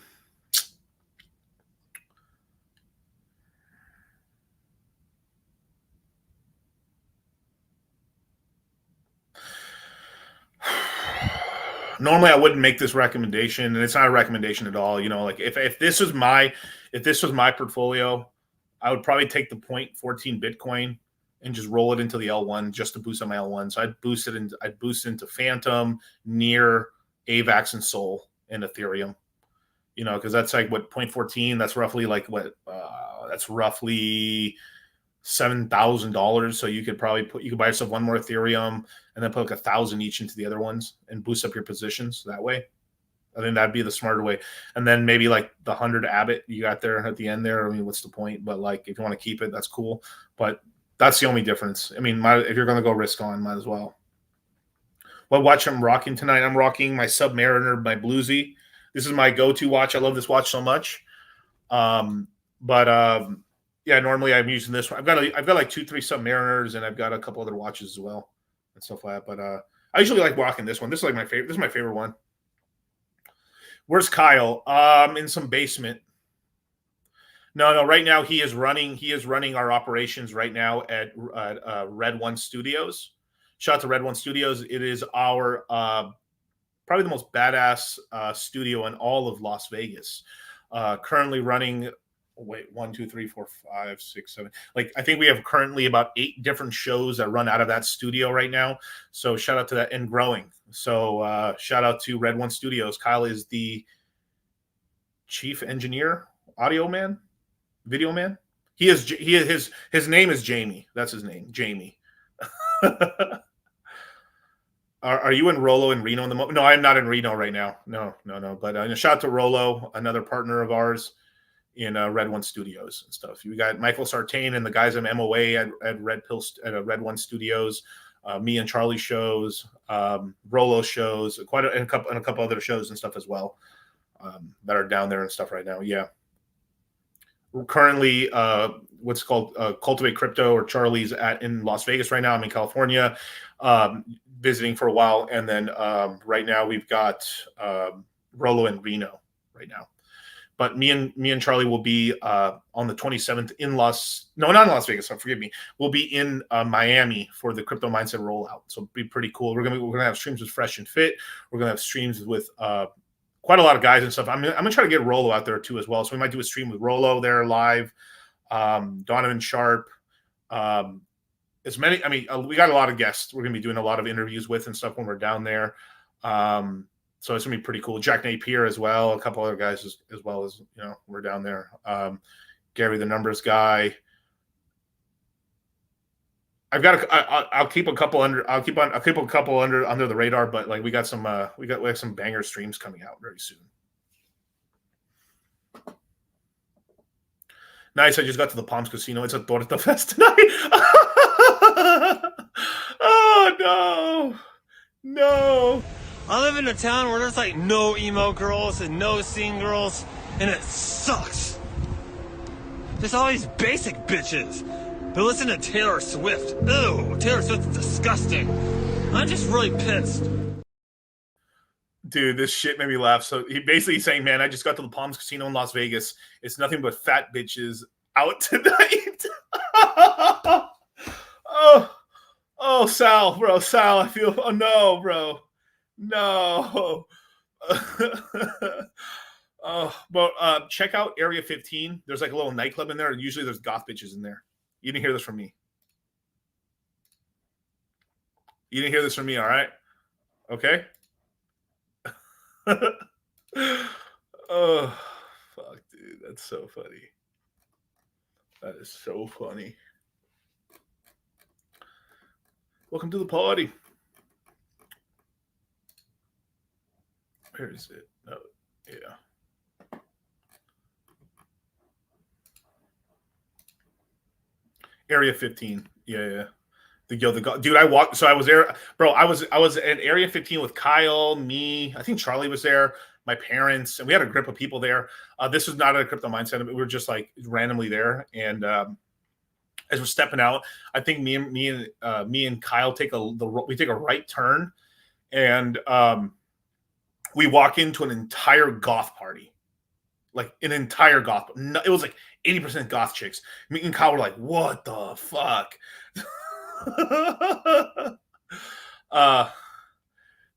S15: Normally I wouldn't make this recommendation, and it's not a recommendation at all. You know, like if this was my portfolio, I would probably take the 0.14 Bitcoin and just roll it into the L1 just to boost on my L1. So I'd boost into Phantom, Near, AVAX, and Sol, and Ethereum. You know, because that's like what 0.14. That's roughly like what that's roughly $7,000. So you could probably you could buy yourself one more Ethereum and then put like 1,000 each into the other ones and boost up your positions that way. I think that'd be the smarter way. And then maybe like the 100 Abbott you got there at the end there. I mean, what's the point? But like, if you want to keep it, that's cool. But that's the only difference. I mean, if you're going to go risk on, might as well. What watch I'm rocking tonight? I'm rocking my Submariner, my Bluesy. This is my go-to watch. I love this watch so much. Yeah, normally I'm using this one. I've got like 2-3 Submariners, and I've got a couple other watches as well and stuff like that. But I usually like rocking this one. This is like my favorite. This is my favorite one. Where's Kyle? In some basement. No. Right now he is running our operations right now at Red One Studios. Shout out to Red One Studios. It is our probably the most badass studio in all of Las Vegas. Currently running. Wait, 1, 2, 3, 4, 5, 6, 7. Like I think we have currently about 8 different shows that run out of that studio right now. So shout out to that, and growing. So shout out to Red One Studios. Kyle is the chief engineer, audio man, video man. His name is Jamie. That's his name, Jamie. Are you in Rolo in Reno in the moment? No, I'm not in Reno right now. No. But shout out to Rolo, another partner of ours in Red One Studios and stuff. You got Michael Sartain and the guys at MOA at Red One Studios. Me and Charlie shows, Rolo shows, and a couple other shows and stuff as well that are down there and stuff right now. Yeah, we're currently what's called Cultivate Crypto, or Charlie's in Las Vegas right now. I'm in California, visiting for a while, and then right now we've got Rolo in Reno right now. But me and Charlie will be on the 27th not in Las Vegas. Forgive me. We'll be in Miami for the Crypto Mindset rollout. So it'll be pretty cool. We're gonna have streams with Fresh and Fit. We're gonna have streams with quite a lot of guys and stuff. I'm gonna try to get Rolo out there too as well. So we might do a stream with Rolo there live, Donovan Sharp, as many. I mean, we got a lot of guests. We're gonna be doing a lot of interviews with and stuff when we're down there. So it's gonna be pretty cool. Jack Napier as well, a couple other guys as well as we're down there. Gary the Numbers guy. I'll keep a couple under. I'll keep a couple under the radar, but like we have some banger streams coming out very soon. Nice. I just got to the Palms Casino. It's a Torta Fest tonight. Oh no. No.
S4: I live in a town where there's like no emo girls and no scene girls, and it sucks. There's all these basic bitches who listen to Taylor Swift. Ew, Taylor Swift's disgusting. I'm just really pissed.
S15: Dude, this shit made me laugh. So he basically saying, man, I just got to the Palms Casino in Las Vegas. It's nothing but fat bitches out tonight. Oh, Sal, bro. Sal, I feel, oh no, bro. No. But check out Area 15. There's like a little nightclub in there. Usually there's goth bitches in there. You didn't hear this from me. You didn't hear this from me, all right? Okay? Oh, fuck, dude. That's so funny. That is so funny. Welcome to the party. Where is it? Oh, yeah. Area 15. Yeah. Dude, I walked. So I was there, bro. I was at Area 15 with Kyle, me. I think Charlie was there. My parents, and we had a group of people there. This was not a crypto mindset. We were just like randomly there, and as we're stepping out, I think me and Kyle take a right turn, and we walk into an entire goth party, like an entire goth. It was like 80% goth chicks. Me and Kyle were like, "What the fuck."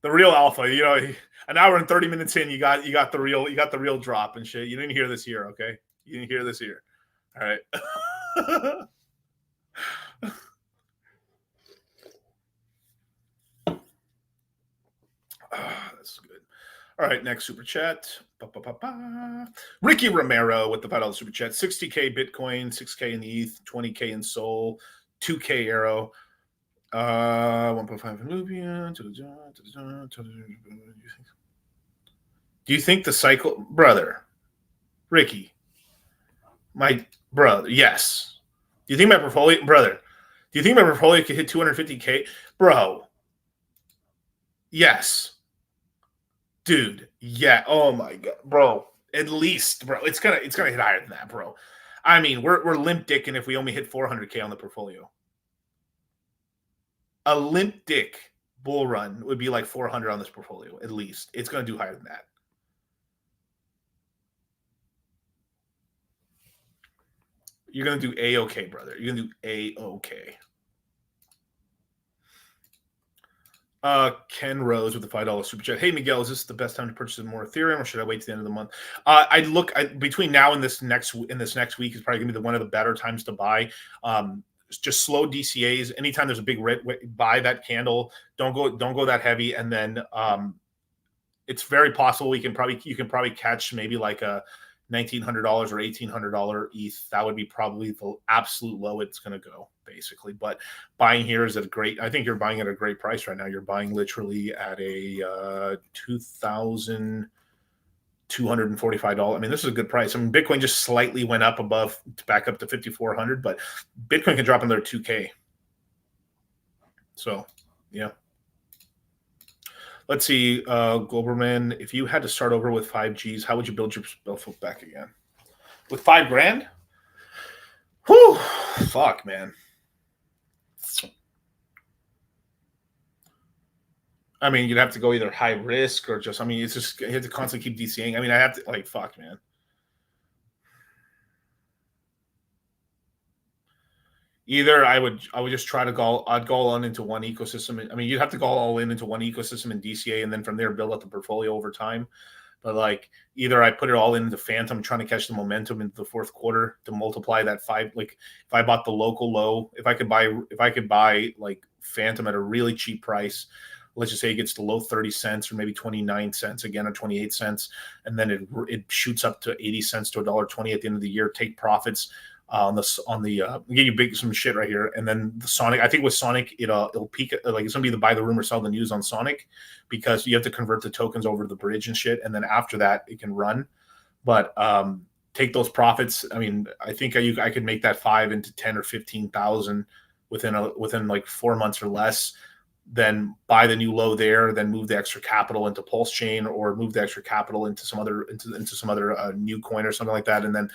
S15: The real alpha, you know, an hour and 30 minutes in, you got the real drop and shit. You didn't hear this here, okay? You didn't hear this here. All right. That's good. All right, next super chat. Ricky Romero with the $5 super chat. 60K Bitcoin, 6K in ETH, 20K in Sol, 2K Arrow, 1.5 in Luvian. Do you think the cycle, brother, Ricky, my brother? Yes. Do you think my portfolio, brother? Do you think my portfolio could hit 250K, bro? Yes. Dude, yeah. Oh my god, bro. At least, bro. It's gonna hit higher than that, bro. I mean, we're limp dicking if we only hit 400K on the portfolio. A limp dick bull run would be like 400 on this portfolio, at least. It's gonna do higher than that. You're gonna do A-okay, brother. You're gonna do A-okay. Ken Rose with the $5 super chat. Hey Miguel, is this the best time to purchase more Ethereum, or should I wait to the end of the month? I'd look between now and this next week is probably gonna be one of the better times to buy. Just slow DCAs. Anytime there's a big buy that candle. Don't go that heavy, and then it's very possible you can probably catch maybe like a $1,900 or $1,800 ETH. That would be probably the absolute low it's going to go, basically. But buying here is I think you're buying at a great price right now. You're buying literally at a $2,245. I mean, this is a good price. I mean, Bitcoin just slightly went up above to back up to 5,400, but Bitcoin can drop another 2K. So, yeah. Let's see, Globerman, if you had to start over with 5Gs, how would you build your wealth back again? With $5,000? Whew, fuck, man. I mean, you'd have to go either high risk or just, I mean, it's just, you have to constantly keep DCAing. I mean, I have to, like, fuck, man. Either I would just try to I'd go all into one ecosystem. I mean, you'd have to go all into one ecosystem in DCA, and then from there build up the portfolio over time. But like, either I put it all into Phantom, trying to catch the momentum into the fourth quarter to multiply that 5. Like, if I bought the local low, if I could buy like Phantom at a really cheap price, let's just say it gets to low 30 cents or maybe 29 cents again, or 28 cents, and then it shoots up to 80 cents to $1.20 at the end of the year. Take profits. On the get you some shit right here, and then the Sonic. I think with Sonic, it'll peak like it's gonna be the buy the rumor, sell the news on Sonic, because you have to convert the tokens over the bridge and shit, and then after that it can run. But take those profits. I mean, I think I could make that 5 into 10 or 15,000 within like 4 months or less. then buy the new low there, then move the extra capital into Pulse Chain, or move the extra capital into some other new coin or something like that, and then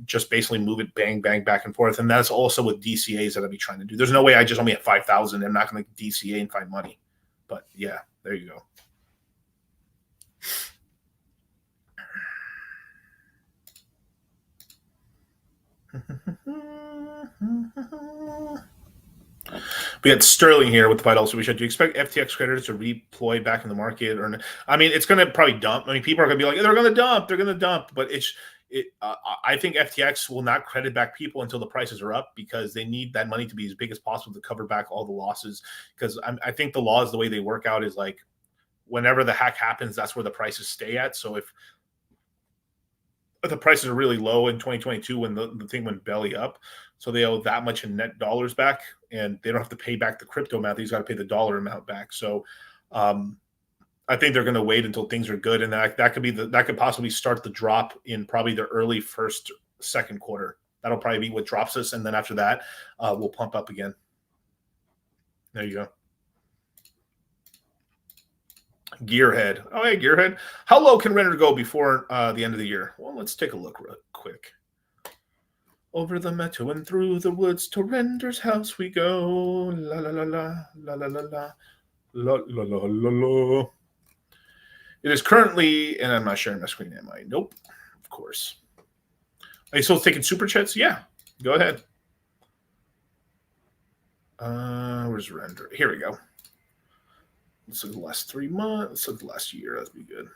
S15: just basically move it bang back and forth. And that's also with DCAs that I'll be trying to do. There's no way I just only have 5,000. I'm not going to DCA and find money. But yeah, there you go. We got Sterling here with the vital. So we should. Do you expect FTX creditors to redeploy back in the market? Or I mean, it's going to probably dump. I mean, people are going to be like, they're going to dump. They're going to dump. But I think FTX will not credit back people until the prices are up, because they need that money to be as big as possible to cover back all the losses. Because I think the laws, the way they work out, is like whenever the hack happens, that's where the prices stay at. So if the prices are really low in 2022 when the thing went belly up, so they owe that much in net dollars back, and they don't have to pay back the crypto amount. They've got to pay the dollar amount back. So I think they're going to wait until things are good, and that could possibly start the drop in probably the early second quarter. That'll probably be what drops us, and then after that, we'll pump up again. There you go. Gearhead. Oh, hey, Gearhead. How low can render go before the end of the year? Well, let's take a look real quick. Over the meadow and through the woods to Render's house we go. La la la la la la la la la la la la la. It is currently, and I'm not sharing my screen, am I? Nope. Of course. Are you still taking super chats? Yeah. Go ahead. Where's Render? Here we go. Let's look at the last 3 months. Let's look at the last year. That'd be good.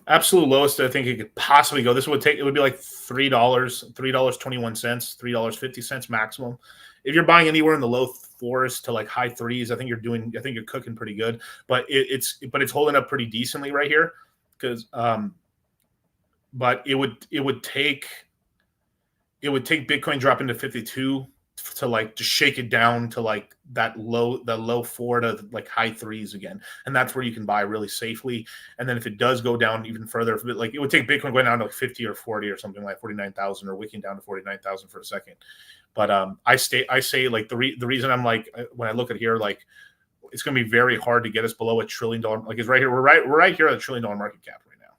S15: Absolute lowest I think it could possibly go. It would be like $3, $3.21, $3.50 maximum. If you're buying anywhere in the low 4s to like high 3s, I think you're cooking pretty good. But it's holding up pretty decently right here, because but it would take Bitcoin dropping to 52 to shake it down to like the low 4 to like high 3s again, and that's where you can buy really safely. And then if it does go down even further, it would take Bitcoin going down to like 50 or 40 or something, like 49,000, or wicking down to 49,000 for a second. But I say like the reason I'm like, when I look at here, like it's going to be very hard to get us below $1 trillion. Like it's right here. We're right here at $1 trillion market cap right now.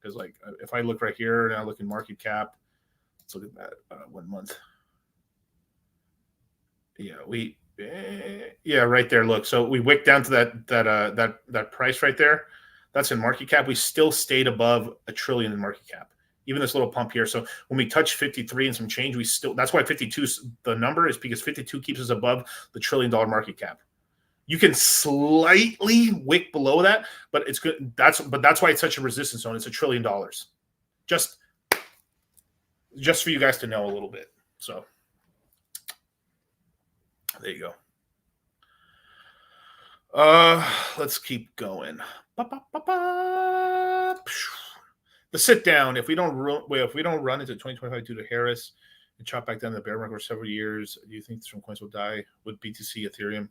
S15: Because like if I look right here and I look in market cap, let's look at that 1 month. Yeah, right there. Look, so we wicked down to that price right there. That's in market cap. We still stayed above $1 trillion in market cap, even this little pump here. So when we touch 53 and some change, that's why 52 the number is, because 52 keeps us above the $1 trillion market cap. You can slightly wick below that, but it's good. That's why it's such a resistance zone. It's $1 trillion. Just for you guys to know a little bit. So there you go. Let's keep going. The sit down. If we don't run into 2025 due to Harris and chop back down the bear market for several years, do you think some coins will die? Would BTC, Ethereum?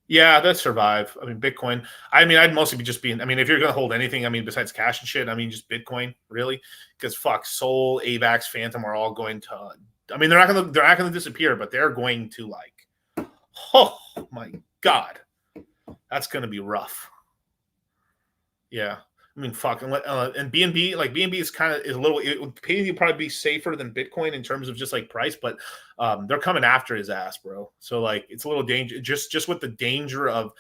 S15: Yeah, that survive. I mean, Bitcoin. I mean, I'd mostly be just being. I mean, if you're gonna hold anything, I mean, besides cash and shit, I mean, just Bitcoin, really, because Sol, AVAX, Phantom are all going to. I mean, they're not gonna disappear, but they're going to like. Oh my God, that's gonna be rough. Yeah, I mean, fuck, and BNB, like BNB is a little. It would probably be safer than Bitcoin in terms of just like price, but they're coming after his ass, bro. So like, it's a little danger. Just with the danger of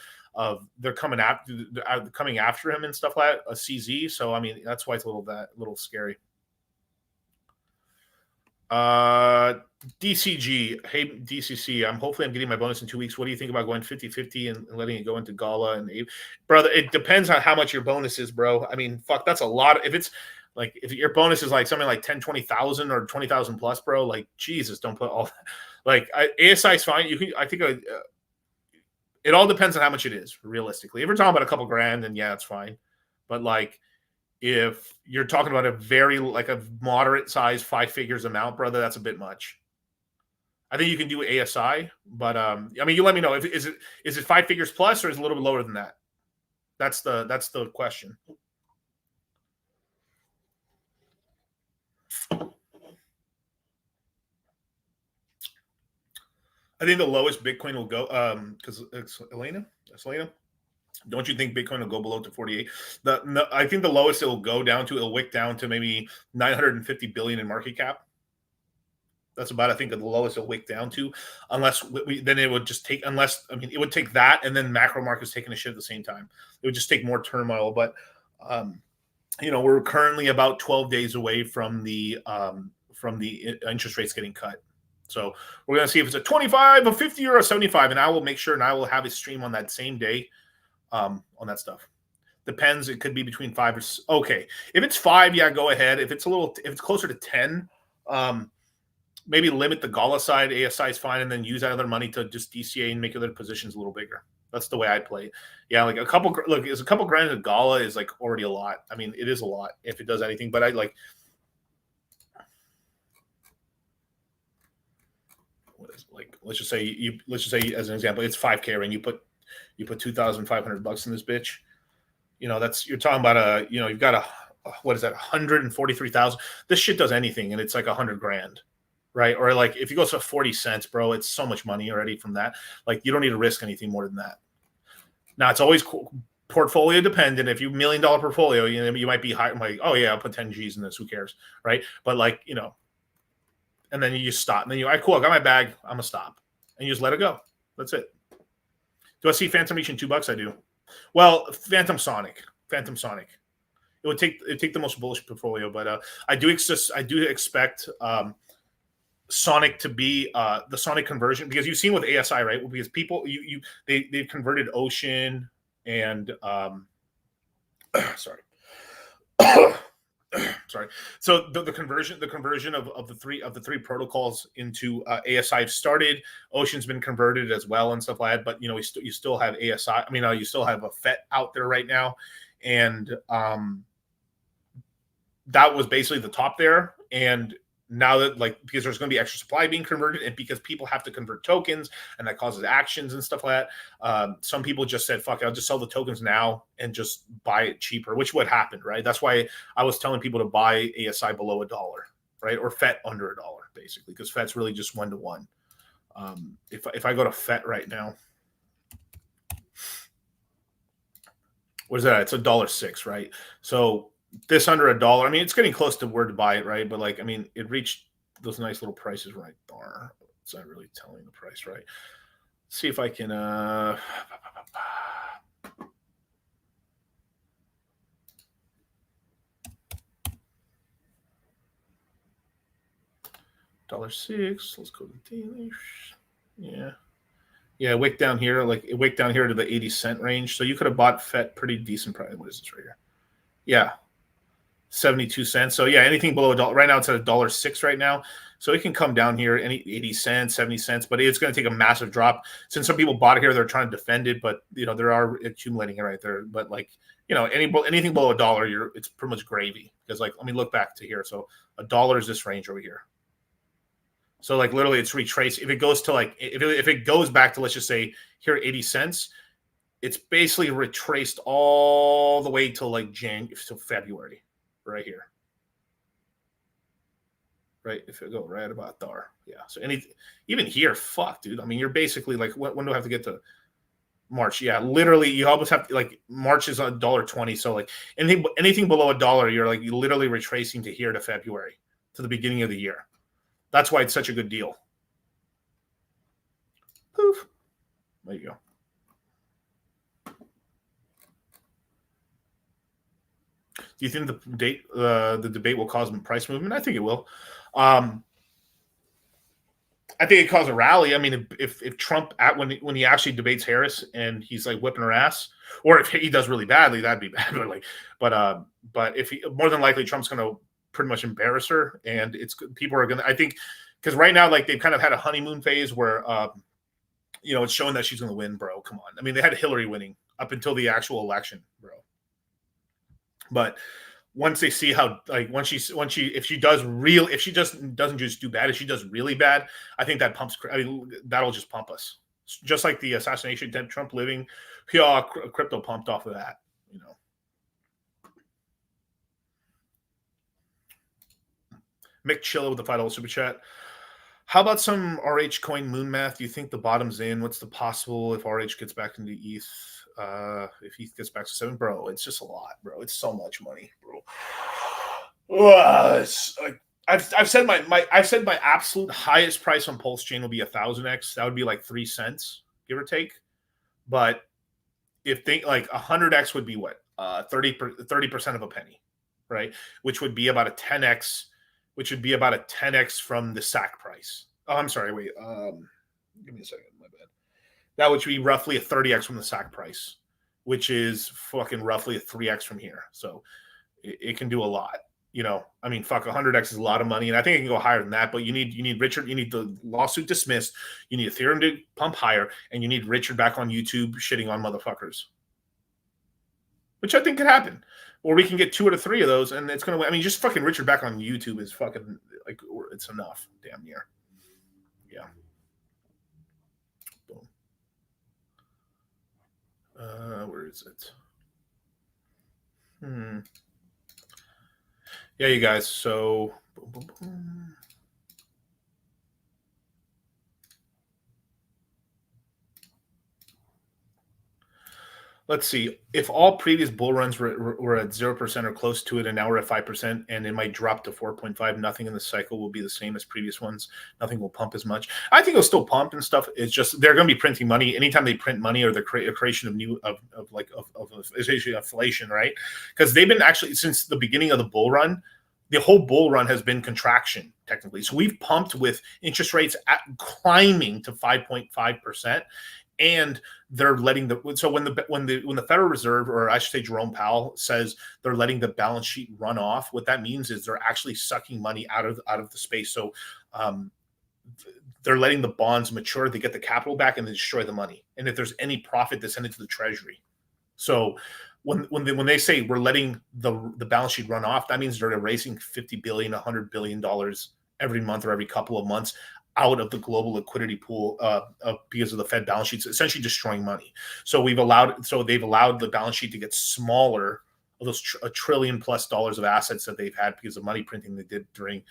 S15: they're coming after him and stuff like that, a CZ. So I mean, that's why it's a little scary. DCG, hey DCC, hopefully I'm getting my bonus in 2 weeks. What do you think about going 50-50 and letting it go into Gala and brother? It depends on how much your bonus is, bro. I mean, fuck, that's a lot. If your bonus is like something like 10, 20,000 or 20,000 plus, bro, like Jesus, don't put all that. Like ASI is fine. You can, I think it all depends on how much it is realistically. If we're talking about a couple grand, then yeah, it's fine. But like If you're talking about a very like a moderate size 5 figures amount, brother, that's a bit much. I think you can do ASI, but I mean, you let me know. Is it 5 figures plus, or is it a little bit lower than that? That's the question. I think the lowest Bitcoin will go because it's Elena. Don't you think Bitcoin will go below to 48? I think the lowest it'll wick down to maybe 950 billion in market cap. That's about, I think, the lowest it'll wick down to, unless then it would just take, it would take that and then macro markets taking a shit at the same time. It would just take more turmoil. But, we're currently about 12 days away from the interest rates getting cut. So we're going to see if it's a 25, a 50, or a 75, and I will make sure and I will have a stream on that same day on that stuff. Depends. It could be between 5 or okay. If it's 5, yeah, go ahead. If it's closer to 10, maybe limit the Gala side. ASI is fine, and then use that other money to just DCA and make other positions a little bigger. That's the way I play it. Yeah, like a couple grand of Gala is like already a lot. I mean, it is a lot if it does anything. But I like. Let's just say as an example, it's 5K, and you put $2,500 in this bitch. You're talking about you've got what is that, 143,000. This shit does anything, and it's like 100 grand. Right. Or like if you go to 40 cents, bro, it's so much money already from that. Like you don't need to risk anything more than that. Now it's always portfolio dependent. If you $1 million portfolio, you might be high. I'm like, oh yeah, I'll put 10 G's in this. Who cares? Right. But like, and then you just stop. And then all right, cool. I got my bag. I'm gonna stop. And you just let it go. That's it. Do I see Phantom reaching $2? I do. Well, Phantom Sonic. It would take the most bullish portfolio, but I do expect Sonic to be the Sonic conversion, because you've seen with ASI, right? Because people they've converted Ocean and sorry. Sorry. So the conversion of the three protocols into ASI started. Ocean's been converted as well and stuff like that. But you still have ASI. I mean, you still have a FET out there right now, and that was basically the top there. And now that because there's going to be extra supply being converted, and because people have to convert tokens, and that causes actions and stuff like that, some people just said, fuck it, I'll just sell the tokens now and just buy it cheaper, which would happen, right? That's why I was telling people to buy ASI below $1, right? Or FET under $1, basically, because FET's really just 1-to-1. If I go to FET right now, what is that? It's $1.06, right? So this under $1, I mean, it's getting close to where to buy it, right? But it reached those nice little prices right there. It's not really telling the price, right? Let's see if I can $1.06. Let's go to daily. Yeah, it wicked down here. It wicked down here to the 80-cent range. So you could have bought FET pretty decent price. What is this right here? Yeah. 72 cents. So yeah, anything below $1 right now, it's at $1.06 right now. So it can come down here any 80 cents, 70 cents, but it's going to take a massive drop. Since some people bought it here, they're trying to defend it, but there are accumulating it right there. But anything below $1, it's pretty much gravy. Because let me look back to here. So $1 is this range over here. So literally it's retraced. If it goes to if it goes back to, let's just say here 80 cents, it's basically retraced all the way to to February. Right here, right? If it go right about there, yeah. So even here, fuck, dude. I mean, you're basically when do I have to get to March? Yeah, literally, you almost have to March is $1.20. So anything below $1, you're literally retracing to here to February, to the beginning of the year. That's why it's such a good deal. Poof. There you go. Do you think the debate will cause a price movement? I think it will. I think it caused a rally. I mean, if Trump when he actually debates Harris and he's whipping her ass, or if he does really badly, that'd be bad. But if more than likely Trump's going to pretty much embarrass her, and people are going to. I think because right now they've kind of had a honeymoon phase where it's showing that she's going to win, bro. Come on. I mean, they had Hillary winning up until the actual election, bro. But once they see how, like, if she doesn't just do bad, if she does really bad, I think that pumps. I mean, that'll just pump us, just like the assassination attempt, Trump living, yeah, crypto pumped off of that, you know. Mick Chilla with the $5 super chat. How about some RH coin moon math? Do you think the bottom's in? What's the possible if RH gets back into ETH? If ETH gets back to 7, bro, it's just a lot, bro. It's so much money, bro. It's like I've said my absolute highest price on Pulse Chain will be 1000x. That would be like 3 cents, give or take. But if think like 100x would be what 30% of a penny, right? Which would be about a 10x. Which would be about a 10x from the SAC price. Oh, I'm sorry. Wait. Give me a second. My bad. That would be roughly a 30x from the SAC price, which is fucking roughly a 3x from here. So it can do a lot. You know, I mean, fuck, 100x is a lot of money, and I think it can go higher than that. But you need Richard. You need the lawsuit dismissed. You need Ethereum to pump higher, and you need Richard back on YouTube shitting on motherfuckers, which I think could happen. Or we can get 2 out of 3 of those, and it's going to... I mean, just fucking Richard back on YouTube is fucking... like, it's enough. Damn near. Yeah. Boom. Where is it? Yeah, you guys, so... Boom, boom, boom. Let's see. If all previous bull runs were at 0% or close to it, and now we're at 5%, and it might drop to 4.5, nothing in the cycle will be the same as previous ones. Nothing will pump as much. I think it'll still pump and stuff. It's just they're going to be printing money anytime they print money, or the creation of new of essentially inflation, right? Because they've been actually since the beginning of the bull run. The whole bull run has been contraction, technically. So we've pumped with interest rates climbing to 5.5%. And they're letting when the Federal Reserve, or I should say Jerome Powell, says they're letting the balance sheet run off, what that means is they're actually sucking money out of the space. So they're letting the bonds mature, they get the capital back, and they destroy the money. And if there's any profit, they send it to the Treasury. So when they say we're letting the balance sheet run off, that means they're erasing $50 billion, $100 billion every month or every couple of months out of the global liquidity pool because of the Fed balance sheets, essentially destroying money. So they've allowed the balance sheet to get smaller, of those $1 trillion+ of assets that they've had because of money printing they did during,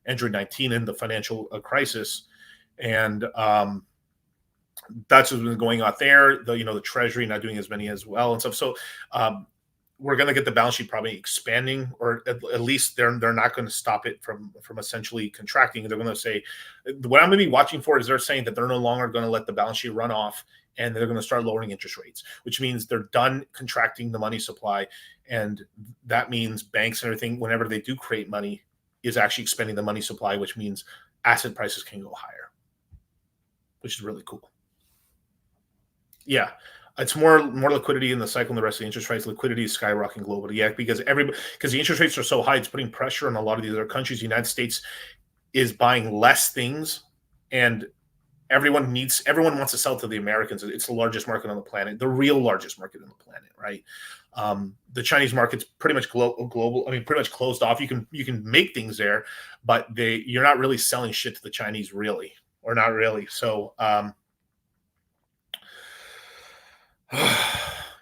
S15: Android 19 and the financial crisis. And that's what's been going on there. The Treasury not doing as many as well and stuff. So we're going to get the balance sheet probably expanding, or at least they're not going to stop it from essentially contracting. They're going to say, what I'm going to be watching for is they're saying that they're no longer going to let the balance sheet run off, and they're going to start lowering interest rates, which means they're done contracting the money supply. And that means banks and everything, whenever they do create money, is actually expanding the money supply, which means asset prices can go higher, which is really cool. Yeah. It's more liquidity in the cycle than the rest of the interest rates. Liquidity is skyrocketing globally. Yeah, because the interest rates are so high, it's putting pressure on a lot of these other countries. The United States is buying less things, and everyone wants to sell to the Americans. It's the largest market on the planet, the real largest market on the planet, right? The Chinese market's pretty much global. I mean, pretty much closed off. You can make things there, but you're not really selling shit to the Chinese, really, or not really. So.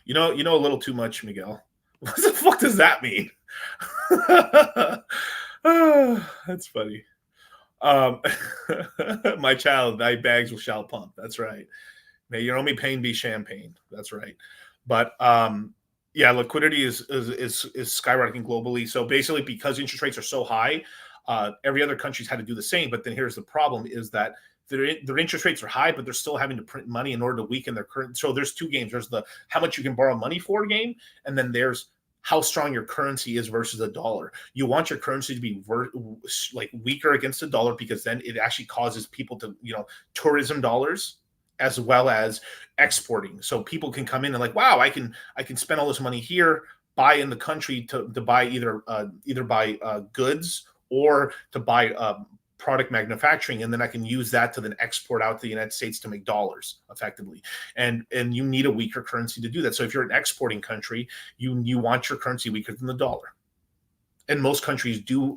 S15: You know a little too much, Miguel. What the fuck does that mean? That's funny. My child, thy bags shall pump. That's right. May your only pain be champagne. That's right. But yeah, liquidity is skyrocketing globally. So basically, because interest rates are so high, every other country's had to do the same. But then here's the problem: is that their interest rates are high, but they're still having to print money in order to weaken their current. So there's two games. There's the how much you can borrow money for game, and then there's how strong your currency is versus the dollar. You want your currency to be weaker against the dollar, because then it actually causes people to, tourism dollars as well as exporting. So people can come in and like, wow, I can spend all this money here, buy in the country to buy either buy goods or to buy product manufacturing, and then I can use that to then export out to the United States to make dollars effectively. And you need a weaker currency to do that. So if you're an exporting country, you want your currency weaker than the dollar. And most countries do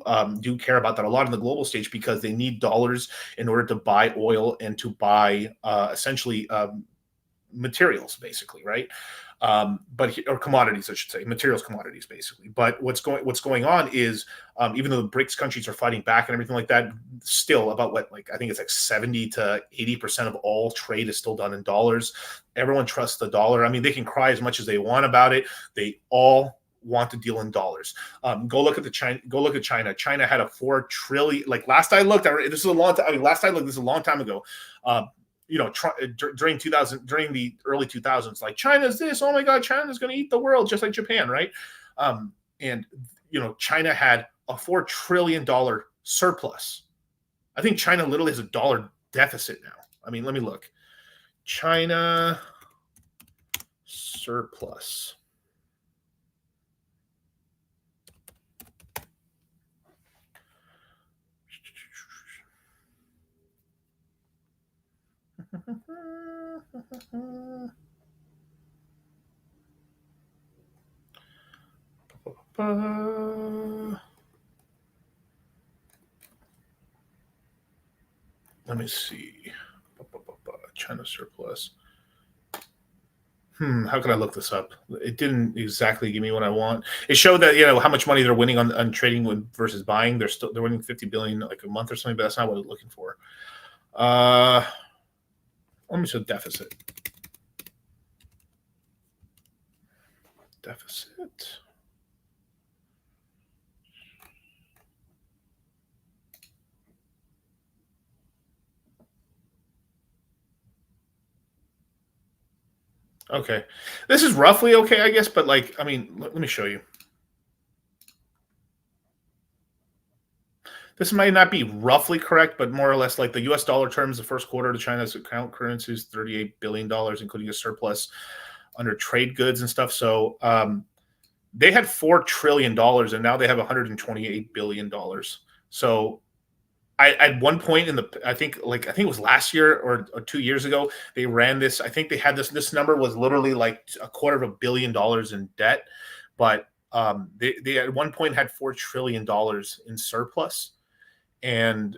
S15: care about that a lot on the global stage because they need dollars in order to buy oil and to buy essentially materials, basically, right? Or commodities, I should say, materials, commodities, basically. But what's going on is even though the BRICS countries are fighting back and everything like that, still about I think it's like 70 to 80% of all trade is still done in dollars. Everyone trusts the dollar. I mean, they can cry as much as they want about it. They all want to deal in dollars. Go look at China. China had a 4 trillion. Like last I looked, this is a long time. I mean, last I looked, this is a long time ago. During the early 2000s, like China's this. Oh my God, China's going to eat the world, just like Japan, right? China had a $4 trillion surplus. I think China literally has a dollar deficit now. I mean, let me look. China surplus. Let me see. China surplus. How can I look this up? It didn't exactly give me what I want. It showed that how much money they're winning on trading versus buying. They're winning 50 billion like a month or something, but that's not what I was looking for. Let me show deficit. Okay. This is roughly okay, I guess, but let me show you. This might not be roughly correct, but more or less like the US dollar terms, the first quarter to China's account currency is $38 billion, including a surplus under trade goods and stuff. So they had $4 trillion and now they have $128 billion. So at one point I think it was last year or 2 years ago, they ran this. I think they had this number was literally like $250 million in debt, but they at one point had $4 trillion in surplus. And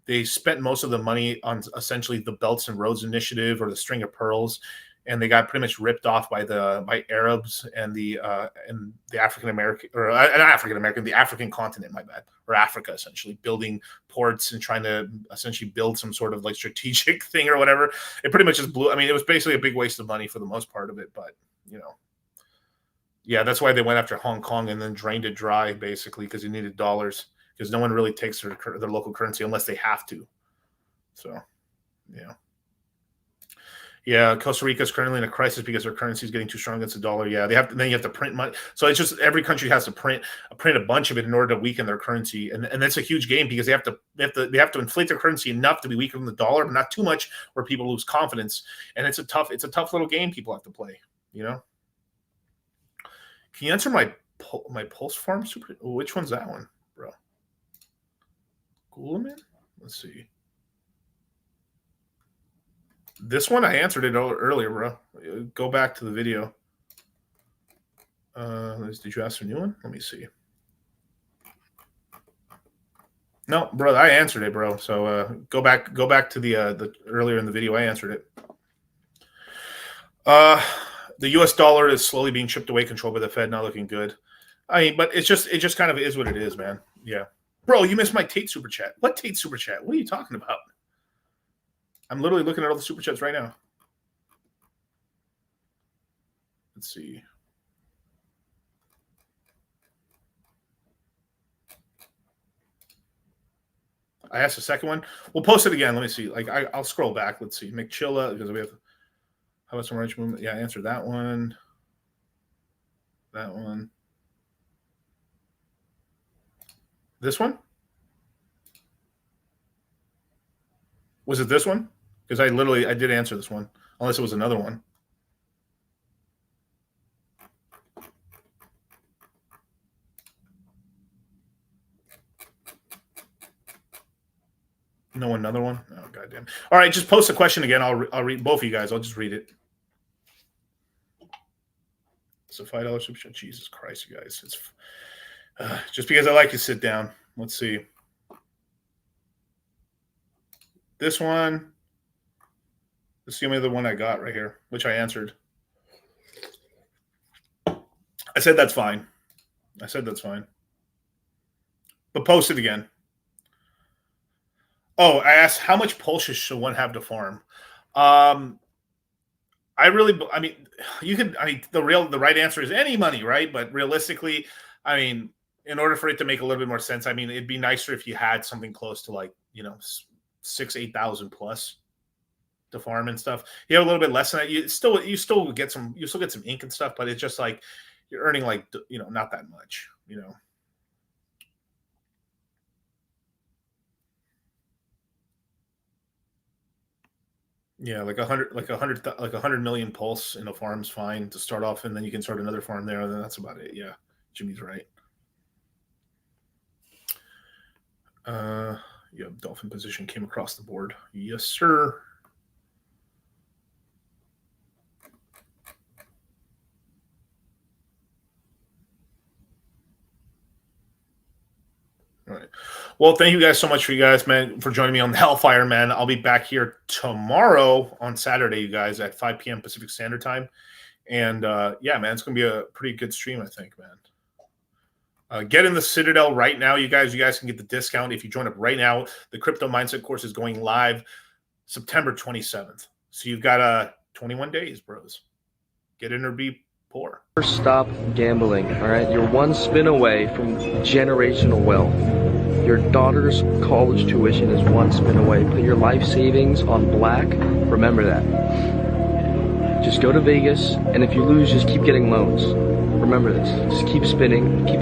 S15: they spent most of the money on essentially the Belts and Roads Initiative or the String of Pearls, and they got pretty much ripped off by Arabs and the African American the African continent, my bad, or Africa, essentially building ports and trying to essentially build some sort of like strategic thing or whatever. It pretty much just blew. I mean, it was basically a big waste of money for the most part of it, but yeah, that's why they went after Hong Kong and then drained it dry basically because you needed dollars. Because no one really takes their local currency unless they have to. So, yeah. Costa Rica is currently in a crisis because their currency is getting too strong against the dollar. Yeah, then you have to print money. So it's just every country has to print a bunch of it in order to weaken their currency, and that's a huge game because they have to inflate their currency enough to be weaker than the dollar, but not too much where people lose confidence. And it's a tough little game people have to play. Can you answer my pulse farm super? Which one's that one, bro? Coolman? Let's see. This one, I answered it earlier, bro. Go back to the video. Did you ask a new one? Let me see. No, bro, I answered it, bro. So go back to the earlier in the video. I answered it. The U.S. dollar is slowly being chipped away, controlled by the Fed. Not looking good. I mean, but it just kind of is what it is, man. Yeah. Bro, you missed my Tate super chat. What Tate super chat? What are you talking about? I'm literally looking at all the super chats right now. Let's see. I asked the second one. We'll post it again. Let me see. I'll scroll back. Let's see. McChilla, because we have how about some range movement? Yeah, I answered that one. That one. This one? Was it this one? Because I did answer this one, unless it was another one. No, another one? Oh, goddamn. All right, just post the question again. I'll read both of you guys. I'll just read it. It's a $5 super chat. Jesus Christ, you guys. Just because I like to sit down. Let's see. This one. This is the only other one I got right here, which I answered. I said that's fine. I said that's fine. But post it again. Oh, I asked how much pulses should one have to farm? I mean, the right answer is any money, right? But realistically, I mean, in order for it to make a little bit more sense, I mean, it'd be nicer if you had something close to like, 6,000-8,000 plus to farm and stuff. You have a little bit less than that. You still get some ink and stuff, but it's just like you're earning like, not that much, Yeah, like 100 million pulse in a farm's fine to start off, and then you can start another farm there, and then that's about it. Yeah, Jimmy's right. Yeah, dolphin position came across the board. Yes, sir. All right. Well, thank you guys so much for joining me on the Hellfire, man. I'll be back here tomorrow on Saturday, you guys, at 5 p.m. Pacific Standard Time. And yeah, man, it's going to be a pretty good stream, I think, man. Get in the Citadel right now, you guys. You guys can get the discount if you join up right now. The Crypto Mindset course is going live September 27th. So you've got 21 days, bros. Get in or be poor.
S1: Stop gambling, all right? You're one spin away from generational wealth. Your daughter's college tuition is one spin away. Put your life savings on black. Remember that. Just go to Vegas, and if you lose, just keep getting loans. Remember this. Just keep spinning, keep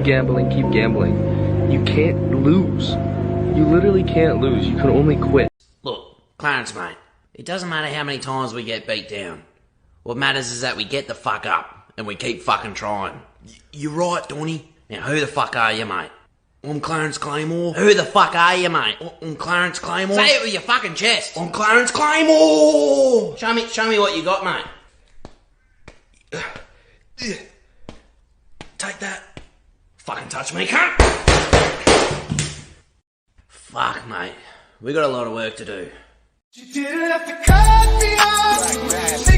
S1: gambling, keep gambling. You can't lose. You literally can't lose. You can only quit.
S2: Look, Clarence, mate, it doesn't matter how many times we get beat down. What matters is that we get the fuck up, and we keep fucking trying. You're right, Donny. Now, who the fuck are you, mate? I'm Clarence Claymore. Who the fuck are you, mate? I'm Clarence Claymore. Say it with your fucking chest. I'm Clarence Claymore. Show me what you got, mate. Take that. Fucking touch me, cunt. Fuck, mate. We got a lot of work to do.
S20: You didn't have to cut me off.